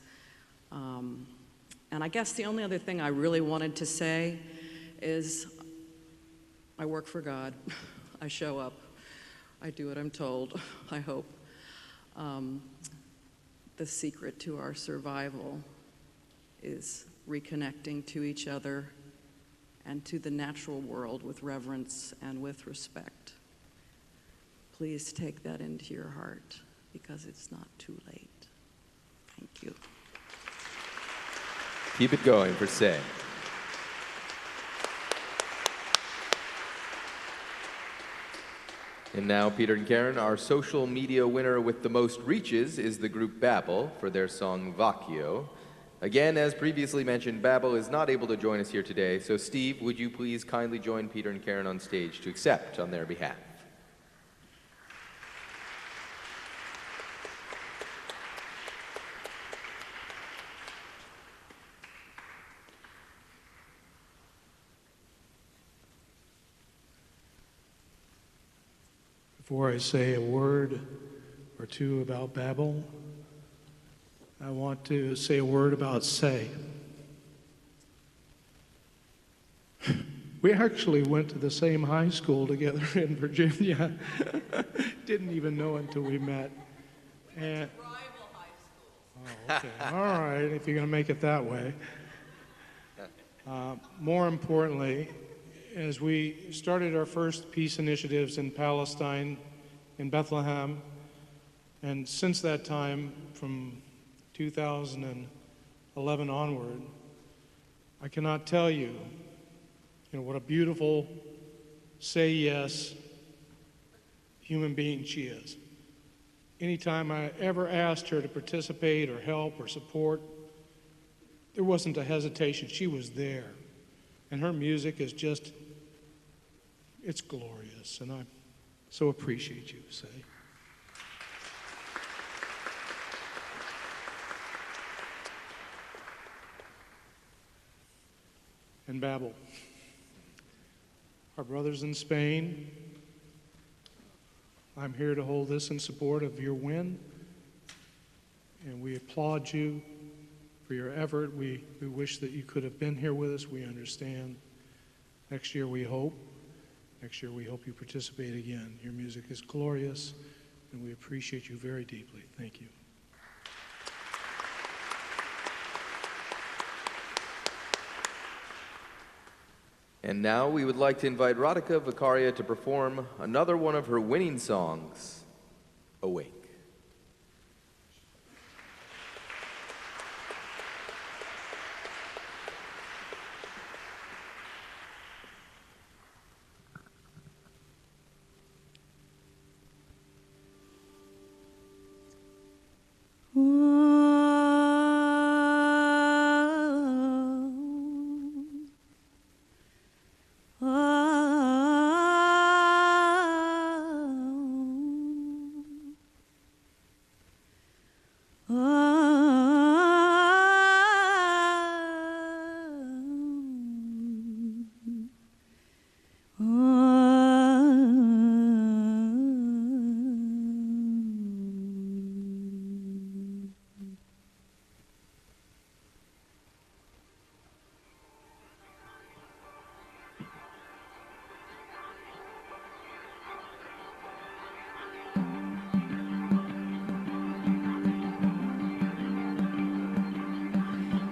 And I guess the only other thing I really wanted to say is I work for God. I show up. I do what I'm told, I hope. The secret to our survival is reconnecting to each other and to the natural world with reverence and with respect. Please take that into your heart, because it's not too late. Thank you.
Keep it going for Say. And now, Peter and Karen, our social media winner with the most reaches is the group Babel for their song Vacchio. Again, as previously mentioned, Babel is not able to join us here today, so Steve, would you please kindly join Peter and Karen on stage to accept on their behalf?
Before I say a word or two about Babel, I want to say a word about Say. We actually went to the same high school together in Virginia. Didn't even know until we met. And, oh, okay. All right, if you're going to make it that way. More importantly, as we started our first peace initiatives in Palestine, in Bethlehem, and since that time, from 2011 onward, I cannot tell you, what a beautiful, say yes human being she is. Anytime I ever asked her to participate or help or support, there wasn't a hesitation. She was there. And her music is just, it's glorious, and I so appreciate you, Say. And Babel, our brothers in Spain, I'm here to hold this in support of your win, and we applaud you for your effort. We wish that you could have been here with us. We understand. Next year we hope you participate again. Your music is glorious, and we appreciate you very deeply. Thank you.
And now we would like to invite Radhika Vicaria to perform another one of her winning songs, Awake.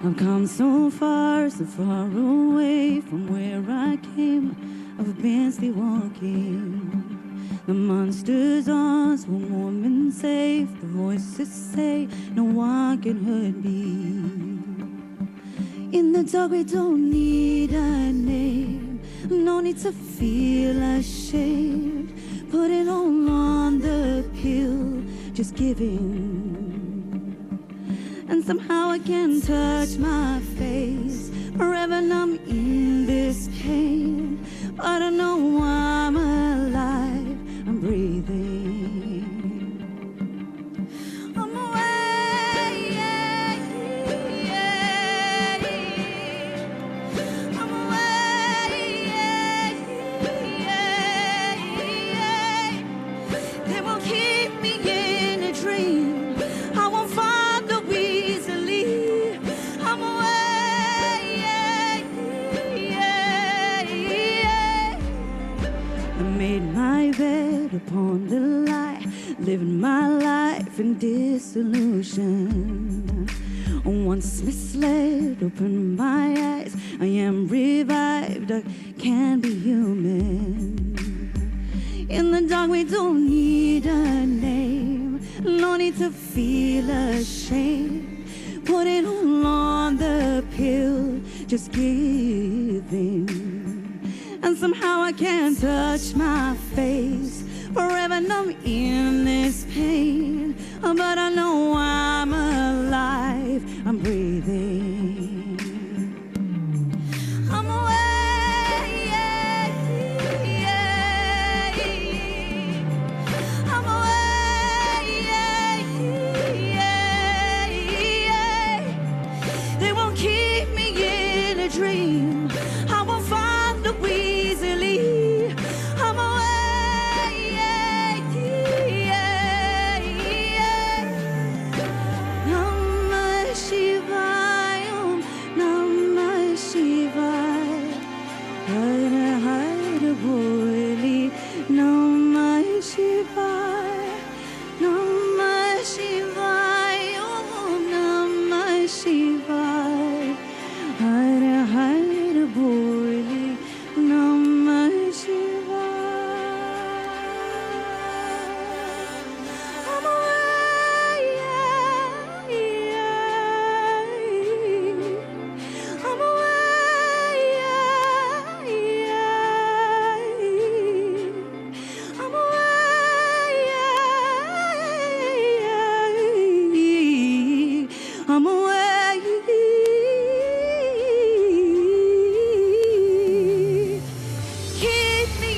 I've come so far away from where I came. I've been sleepwalking. The monsters are so warm and safe. The voices say no one can hurt me. In the dark we don't need a name. No need to feel ashamed. Put it all on the pill. Just give in. And somehow I can touch my face, forever numb in this pain. But I know I'm alive, I'm breathing. I'm away, I'm away. They won't keep me in a dream. I won't follow easily. I'm away. I made my bed upon the light, living my life in disillusion. Once misled, open my eyes. I am revived, I can be human. In the dark we don't need a name. No need to feel ashamed. Put it all on the pill. Just give in. And somehow I can touch my face, forever numb in this pain. But I know I'm alive, I'm breathing. I'm away. I'm away. They won't keep me in a dream. I won't follow easily. I'm away. Namah Shivaya, Namah Shivaya. Hara Hara Boli, Namah Shivaya, Namah Shivaya, Namah Shivaya. Hara Hara Boli, Namah Shivaya. I'm away. I'm away. I'm away. I'm away. Keep me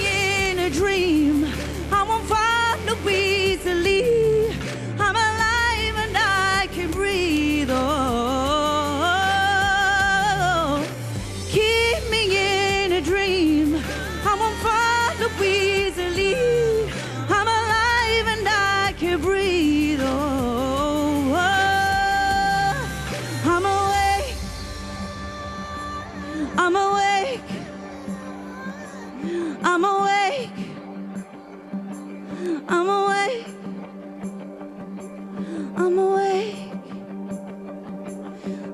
in a dream. I won't follow easily. I'm alive and I can breathe. Oh, keep me in a dream. I won't follow easily. I'm alive and I can breathe. Oh, I'm awake. I'm awake. I'm awake. I'm awake. I'm awake.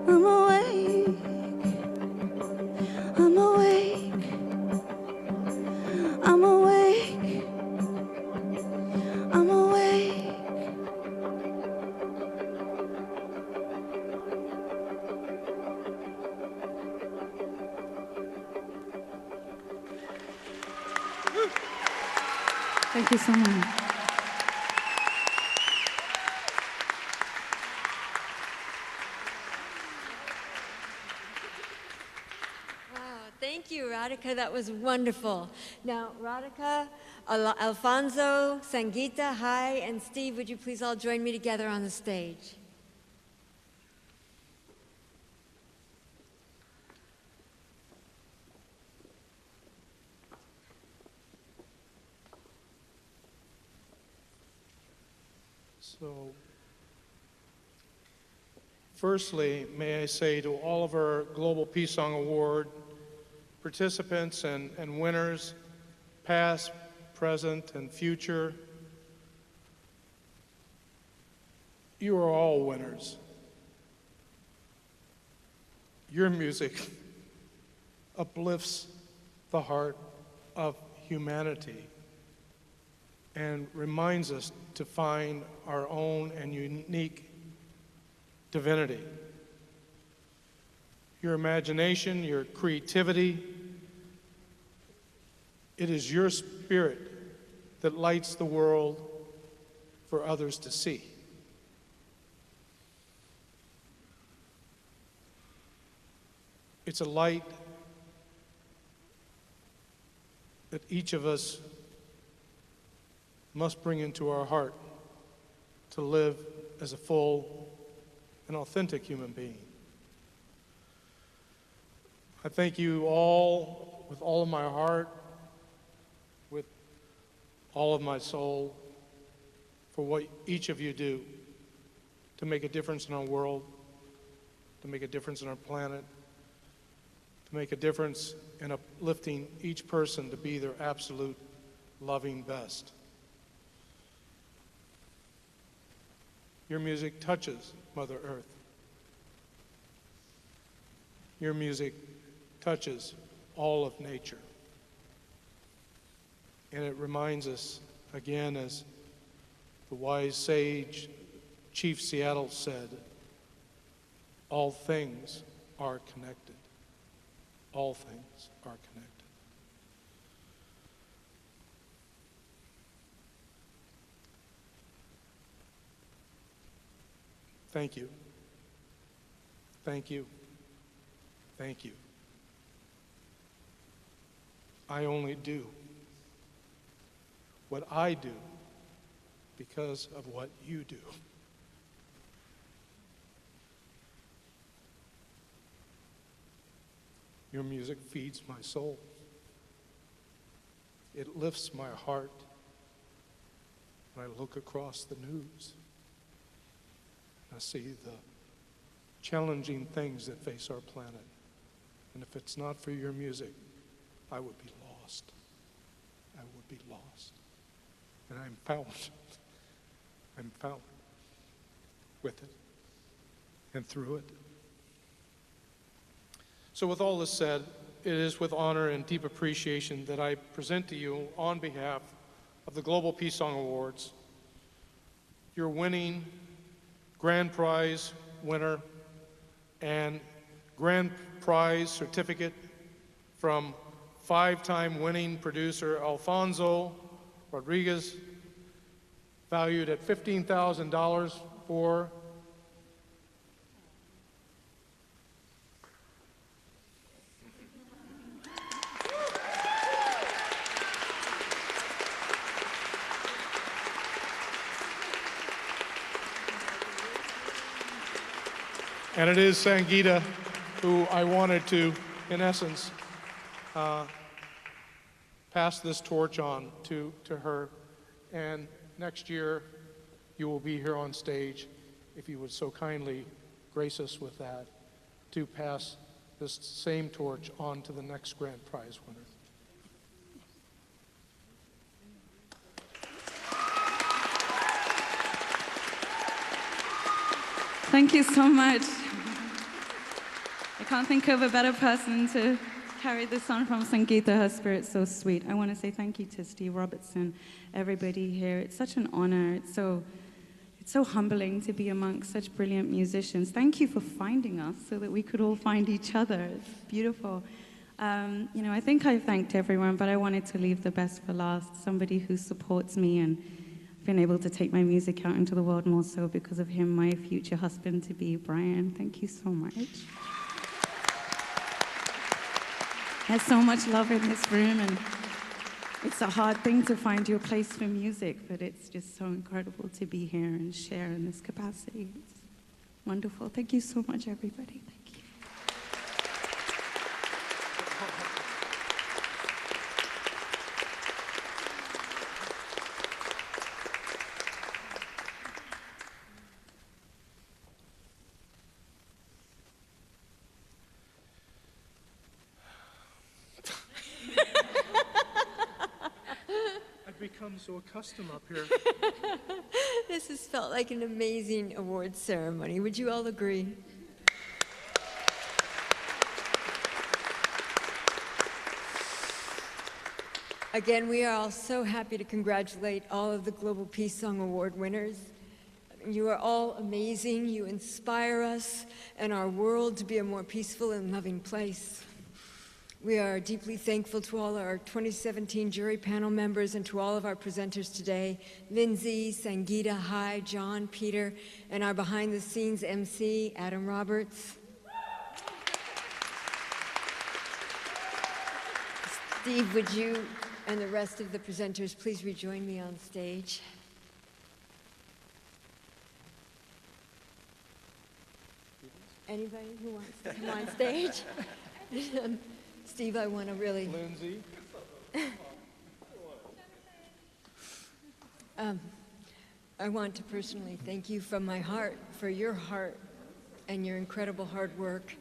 I'm awake. I'm awake. I'm awake. I'm awake. Thank you so much.
Thank you, Radhika. That was wonderful. Now, Radhika, Alfonso, Sangeeta, Hai, and Steve, would you please all join me together on the stage?
So, firstly, may I say to all of our Global Peace Song Award participants and winners, past, present, and future, you are all winners. Your music uplifts the heart of humanity and reminds us to find our own and unique divinity. Your imagination, your creativity, it is your spirit that lights the world for others to see. It's a light that each of us must bring into our heart to live as a full and authentic human being. I thank you all with all of my heart, with all of my soul, for what each of you do to make a difference in our world, to make a difference in our planet, to make a difference in uplifting each person to be their absolute loving best. Your music touches Mother Earth. Your music touches all of nature. And it reminds us, again, as the wise sage Chief Seattle said, all things are connected. All things are connected. Thank you. Thank you. Thank you. I only do what I do because of what you do. Your music feeds my soul. It lifts my heart when I look across the news. I see the challenging things that face our planet. And if it's not for your music, I would be lost. I would be lost. And I'm found. I'm found with it and through it. So with all this said, it is with honor and deep appreciation that I present to you on behalf of the Global Peace Song Awards, your winning grand prize winner and grand prize certificate from 5-time winning producer Alfonso Rodriguez, valued at $15,000 for and it is Sangeeta who I wanted to, in essence, pass this torch on to her. And next year, you will be here on stage, if you would so kindly grace us with that, to pass this same torch on to the next grand prize winner.
Thank you so much. I can't think of a better person to carry this on from Sangeeta. Her spirit's so sweet. I want to say thank you to Steve Robertson, everybody here. It's such an honor. It's so humbling to be amongst such brilliant musicians. Thank you for finding us so that we could all find each other. It's beautiful. I think I've thanked everyone, but I wanted to leave the best for last. Somebody who supports me and been able to take my music out into the world more so because of him, my future husband-to-be, Brian. Thank you so much. There's so much love in this room, and it's a hard thing to find your place for music, but it's just so incredible to be here and share in this capacity. It's wonderful. Thank you so much, everybody. Thank you.
Become so accustomed up here.
This has felt like an amazing awards ceremony. Would you all agree? Again, we are all so happy to congratulate all of the Global Peace Song Award winners. You are all amazing. You inspire us and our world to be a more peaceful and loving place. We are deeply thankful to all our 2017 jury panel members and to all of our presenters today, Lindsay, Sangeeta, Hai, John, Peter, and our behind-the-scenes MC, Adam Roberts. Steve, would you and the rest of the presenters please rejoin me on stage? Anybody who wants to come on stage? Steve, I want to really...
Lindsay.
I want to personally thank you from my heart for your heart and your incredible hard work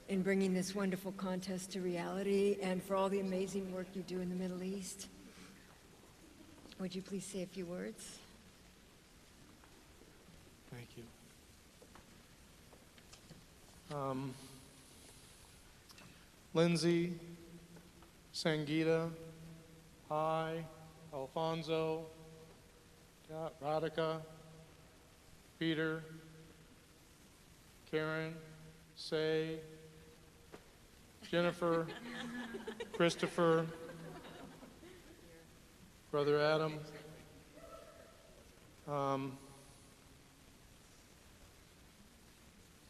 in bringing this wonderful contest to reality and for all the amazing work you do in the Middle East. Would you please say a few words?
Thank you. Lindsay, Sangeeta, Hai, Alfonso, Radhika, Peter, Karen, Say, Jennifer, Christopher, Brother Adam.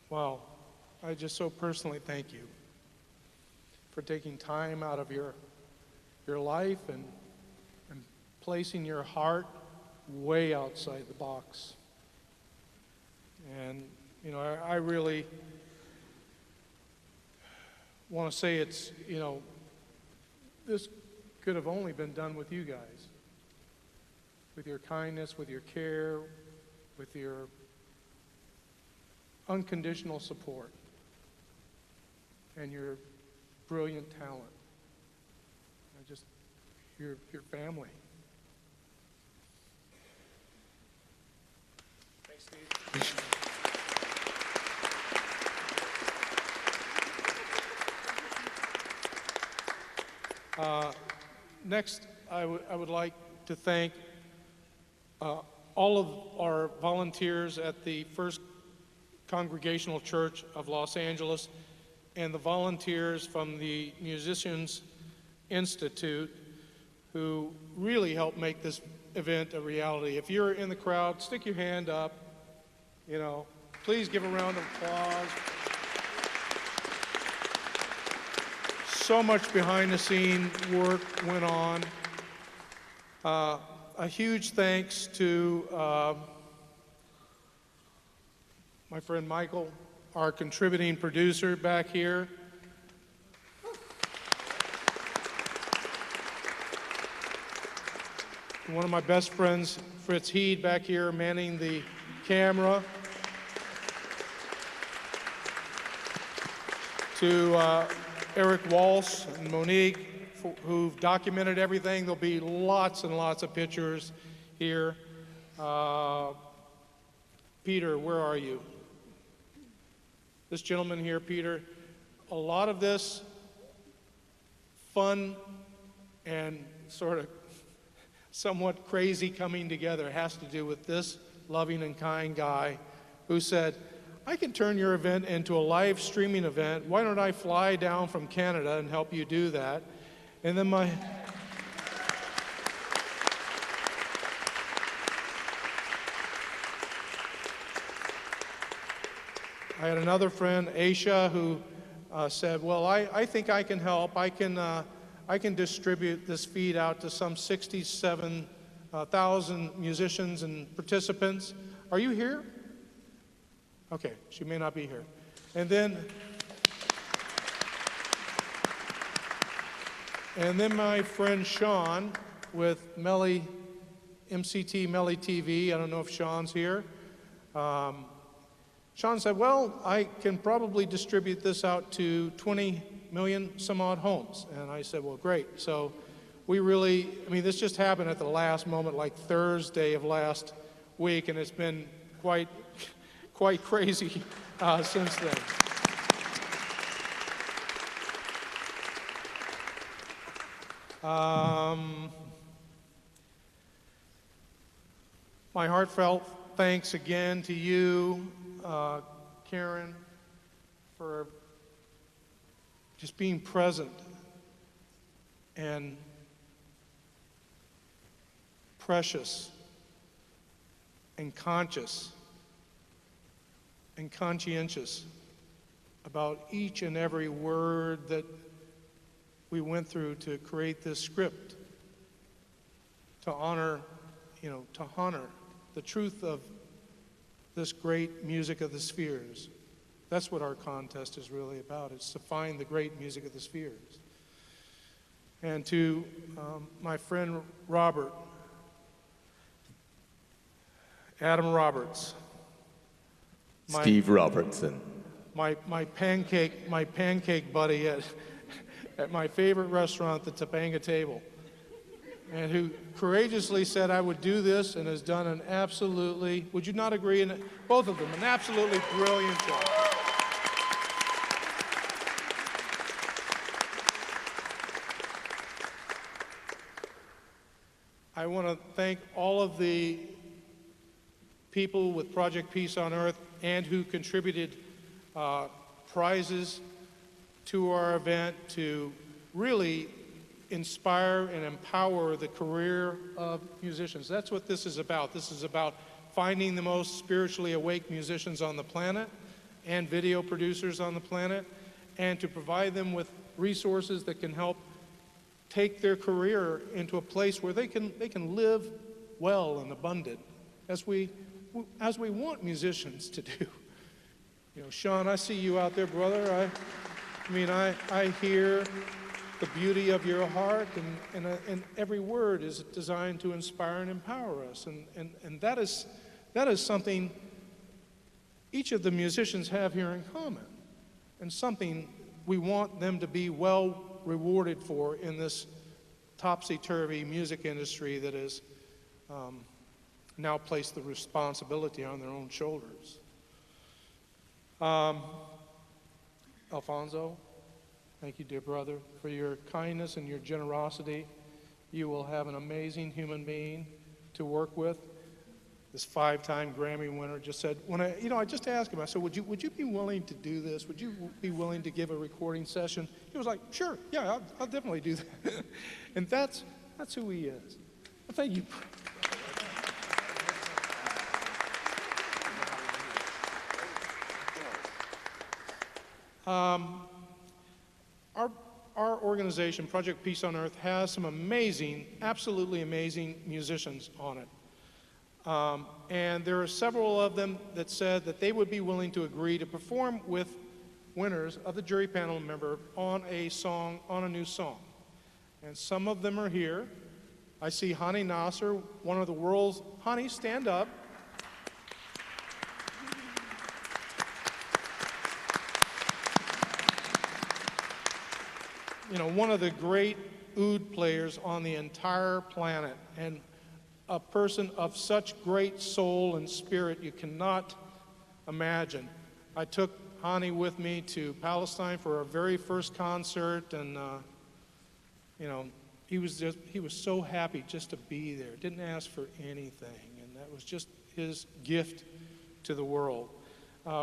Wow, I just so personally thank you for taking time out of your life and placing your heart way outside the box. And, you know, I really want to say it's, you know, this could have only been done with you guys, with your kindness, with your care, with your unconditional support, and your brilliant talent. Your family. Thanks, Steve. Next, I would like to thank all of our volunteers at the First Congregational Church of Los Angeles and the volunteers from the Musicians Institute who really helped make this event a reality. If you're in the crowd, stick your hand up. You know, please give a round of applause. So much behind-the-scene work went on. A huge thanks to my friend Michael, our contributing producer back here. One of my best friends, Fritz Heed, back here manning the camera. To Eric Walsh and Monique, who've documented everything. There'll be lots and lots of pictures here. Peter, where are you? This gentleman here, Peter. A lot of this fun and sort of somewhat crazy coming together has to do with this loving and kind guy who said, I can turn your event into a live streaming event. Why don't I fly down from Canada and help you do that? And then I had another friend, Aisha, who said, well, I think I can help. I can distribute this feed out to some 67,000 musicians and participants. Are you here? Okay, she may not be here. And then my friend Sean with MCT Melly TV. I don't know if Sean's here. Sean said, well, I can probably distribute this out to 20 million some odd homes. And I said, well, great. So we really, I mean, this just happened at the last moment, like Thursday of last week, and it's been quite crazy since then. My heartfelt thanks again to you, Karen, for just being present and precious and conscious and conscientious about each and every word that we went through to create this script, to honor, to honor the truth of this great music of the spheres. That's what our contest is really about. It's to find the great music of the spheres. And to my friend Robert, Adam Roberts,
Steve Robertson,
my pancake buddy at my favorite restaurant, the Topanga Table, and who courageously said I would do this and has done an absolutely, would you not agree, both of them, an absolutely brilliant job. I want to thank all of the people with Project Peace on Earth and who contributed prizes to our event to really inspire and empower the career of musicians. That's what this is about. This is about finding the most spiritually awake musicians on the planet and video producers on the planet, and to provide them with resources that can help take their career into a place where they can live well and abundant, as we want musicians to do. Sean, I see you out there, brother. I hear the beauty of your heart, and every word is designed to inspire and empower us. And that is something each of the musicians have here in common, and something we want them to be well rewarded for in this topsy-turvy music industry that has now placed the responsibility on their own shoulders. Alfonso, thank you, dear brother, for your kindness and your generosity. You will have an amazing human being to work with. This 5-time Grammy winner just said, I just asked him, I said, would you be willing to do this? Would you be willing to give a recording session? He was like, sure, yeah, I'll definitely do that. And that's who he is. Well, thank you. Our organization, Project Peace on Earth, has some amazing, absolutely amazing musicians on it. And there are several of them that said that they would be willing to agree to perform with winners of the jury panel member on a song, on a new song. And some of them are here. I see Hani Nasser, one of the world's, Hani, stand up. One of the great oud players on the entire planet, and a person of such great soul and spirit you cannot imagine. I took Hani with me to Palestine for our very first concert, and he was so happy just to be there. Didn't ask for anything, and that was just his gift to the world.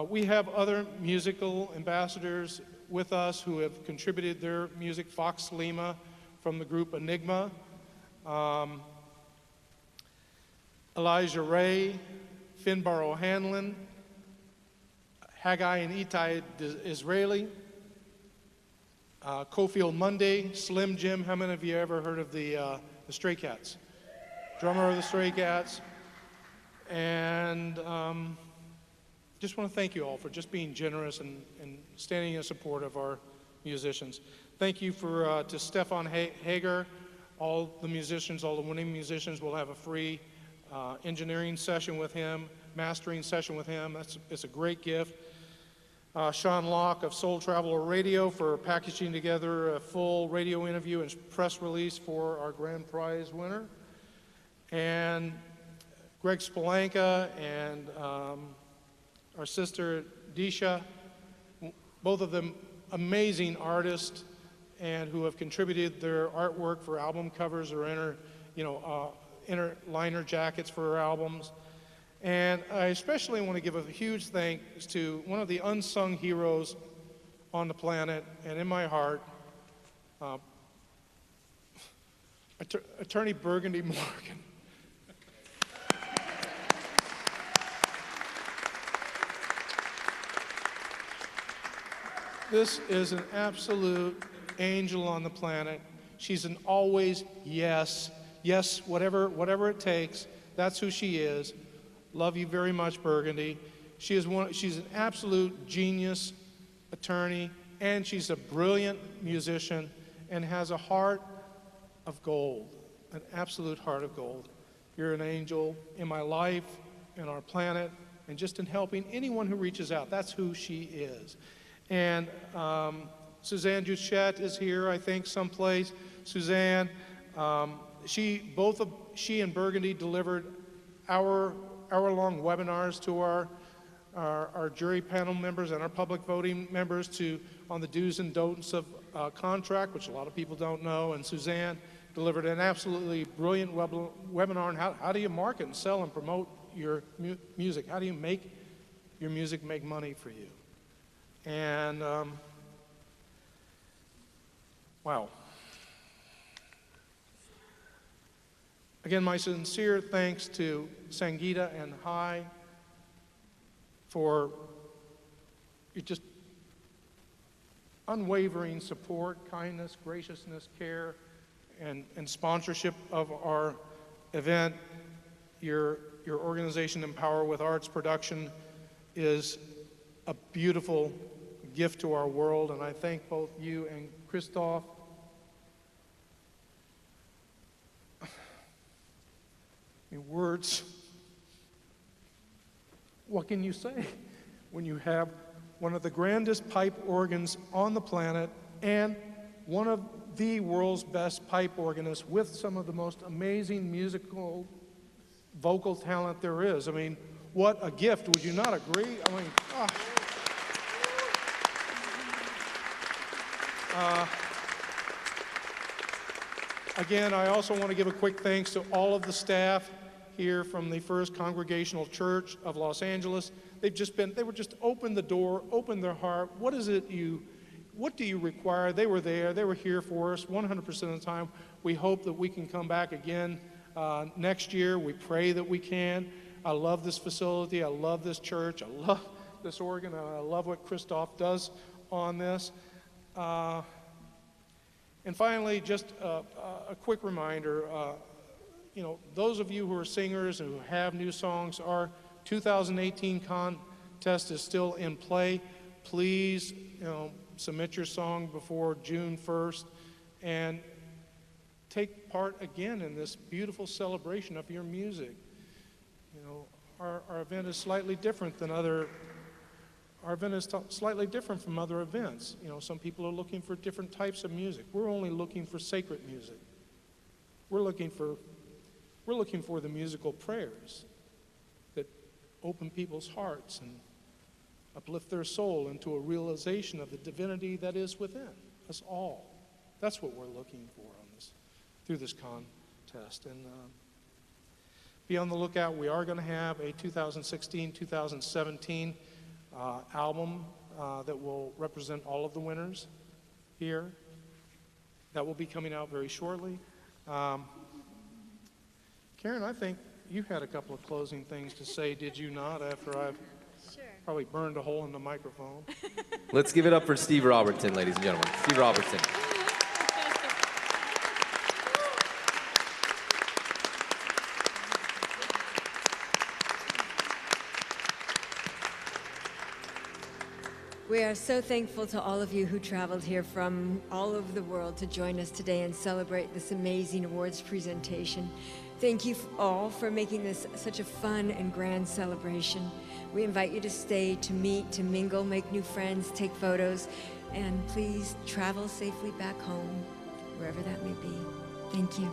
We have other musical ambassadors with us who have contributed their music. Fox Lima from the group Enigma, Elijah Ray, Finbar O'Hanlon, Haggai and Itai Israeli, Cofield Monday, Slim Jim. How many of you ever heard of the Stray Cats? Drummer of the Stray Cats. And just want to thank you all for just being generous and standing in support of our musicians. Thank you to Stefan Hager. All the musicians, all the winning musicians will have a free engineering session with him, mastering session with him. It's a great gift. Sean Locke of Soul Traveler Radio for packaging together a full radio interview and press release for our grand prize winner. And Greg Spalanka and our sister Disha, both of them amazing artists and who have contributed their artwork for album covers or inner liner jackets for our albums. And I especially want to give a huge thanks to one of the unsung heroes on the planet and in my heart, Attorney Burgundy Morgan. This is an absolute angel on the planet. She's an always yes, whatever it takes. That's who she is. Love you very much, Burgundy. She's an absolute genius attorney, and she's a brilliant musician and has a heart of gold, an absolute heart of gold. You're an angel in my life, in our planet, and just in helping anyone who reaches out. That's who she is. And Suzanne Duchette is here, I think, someplace. Suzanne, she and Burgundy delivered hour-long webinars to our jury panel members and our public voting members on the do's and don'ts of contract, which a lot of people don't know. And Suzanne delivered an absolutely brilliant webinar on how do you market and sell and promote your music? How do you make your music make money for you? And wow. Again, my sincere thanks to Sangeeta and Hai for your just unwavering support, kindness, graciousness, care, and sponsorship of our event. Your organization, Empower with Arts Production, is a beautiful gift to our world, and I thank both you and Christoph. In words, what can you say when you have one of the grandest pipe organs on the planet and one of the world's best pipe organists with some of the most amazing musical vocal talent there is? I mean, what a gift. Would you not agree? I mean, again, I also want to give a quick thanks to all of the staff here from the First Congregational Church of Los Angeles. They were just open the door, open their heart. What do you require? They were there, they were here for us 100% of the time. We hope that we can come back again next year. We pray that we can. I love this facility, I love this church, I love this organ, and I love what Christoph does on this. And finally, just a quick reminder, those of you who are singers and who have new songs, our 2018 contest is still in play. Please, submit your song before June 1st and take part again in this beautiful celebration of your music. Our event is slightly different from other events. Some people are looking for different types of music. We're only looking for sacred music. We're looking for the musical prayers that open people's hearts and uplift their soul into a realization of the divinity that is within us all. That's what we're looking for through this contest. And be on the lookout. We are going to have a 2016-2017 album that will represent all of the winners here. That will be coming out very shortly. Karen, I think you had a couple of closing things to say, did you not, after I've probably burned a hole in the microphone?
Let's give it up for Steve Robertson, ladies and gentlemen. Steve Robertson.
We are so thankful to all of you who traveled here from all over the world to join us today and celebrate this amazing awards presentation. Thank you all for making this such a fun and grand celebration. We invite you to stay, to meet, to mingle, make new friends, take photos, and please travel safely back home, wherever that may be. Thank you.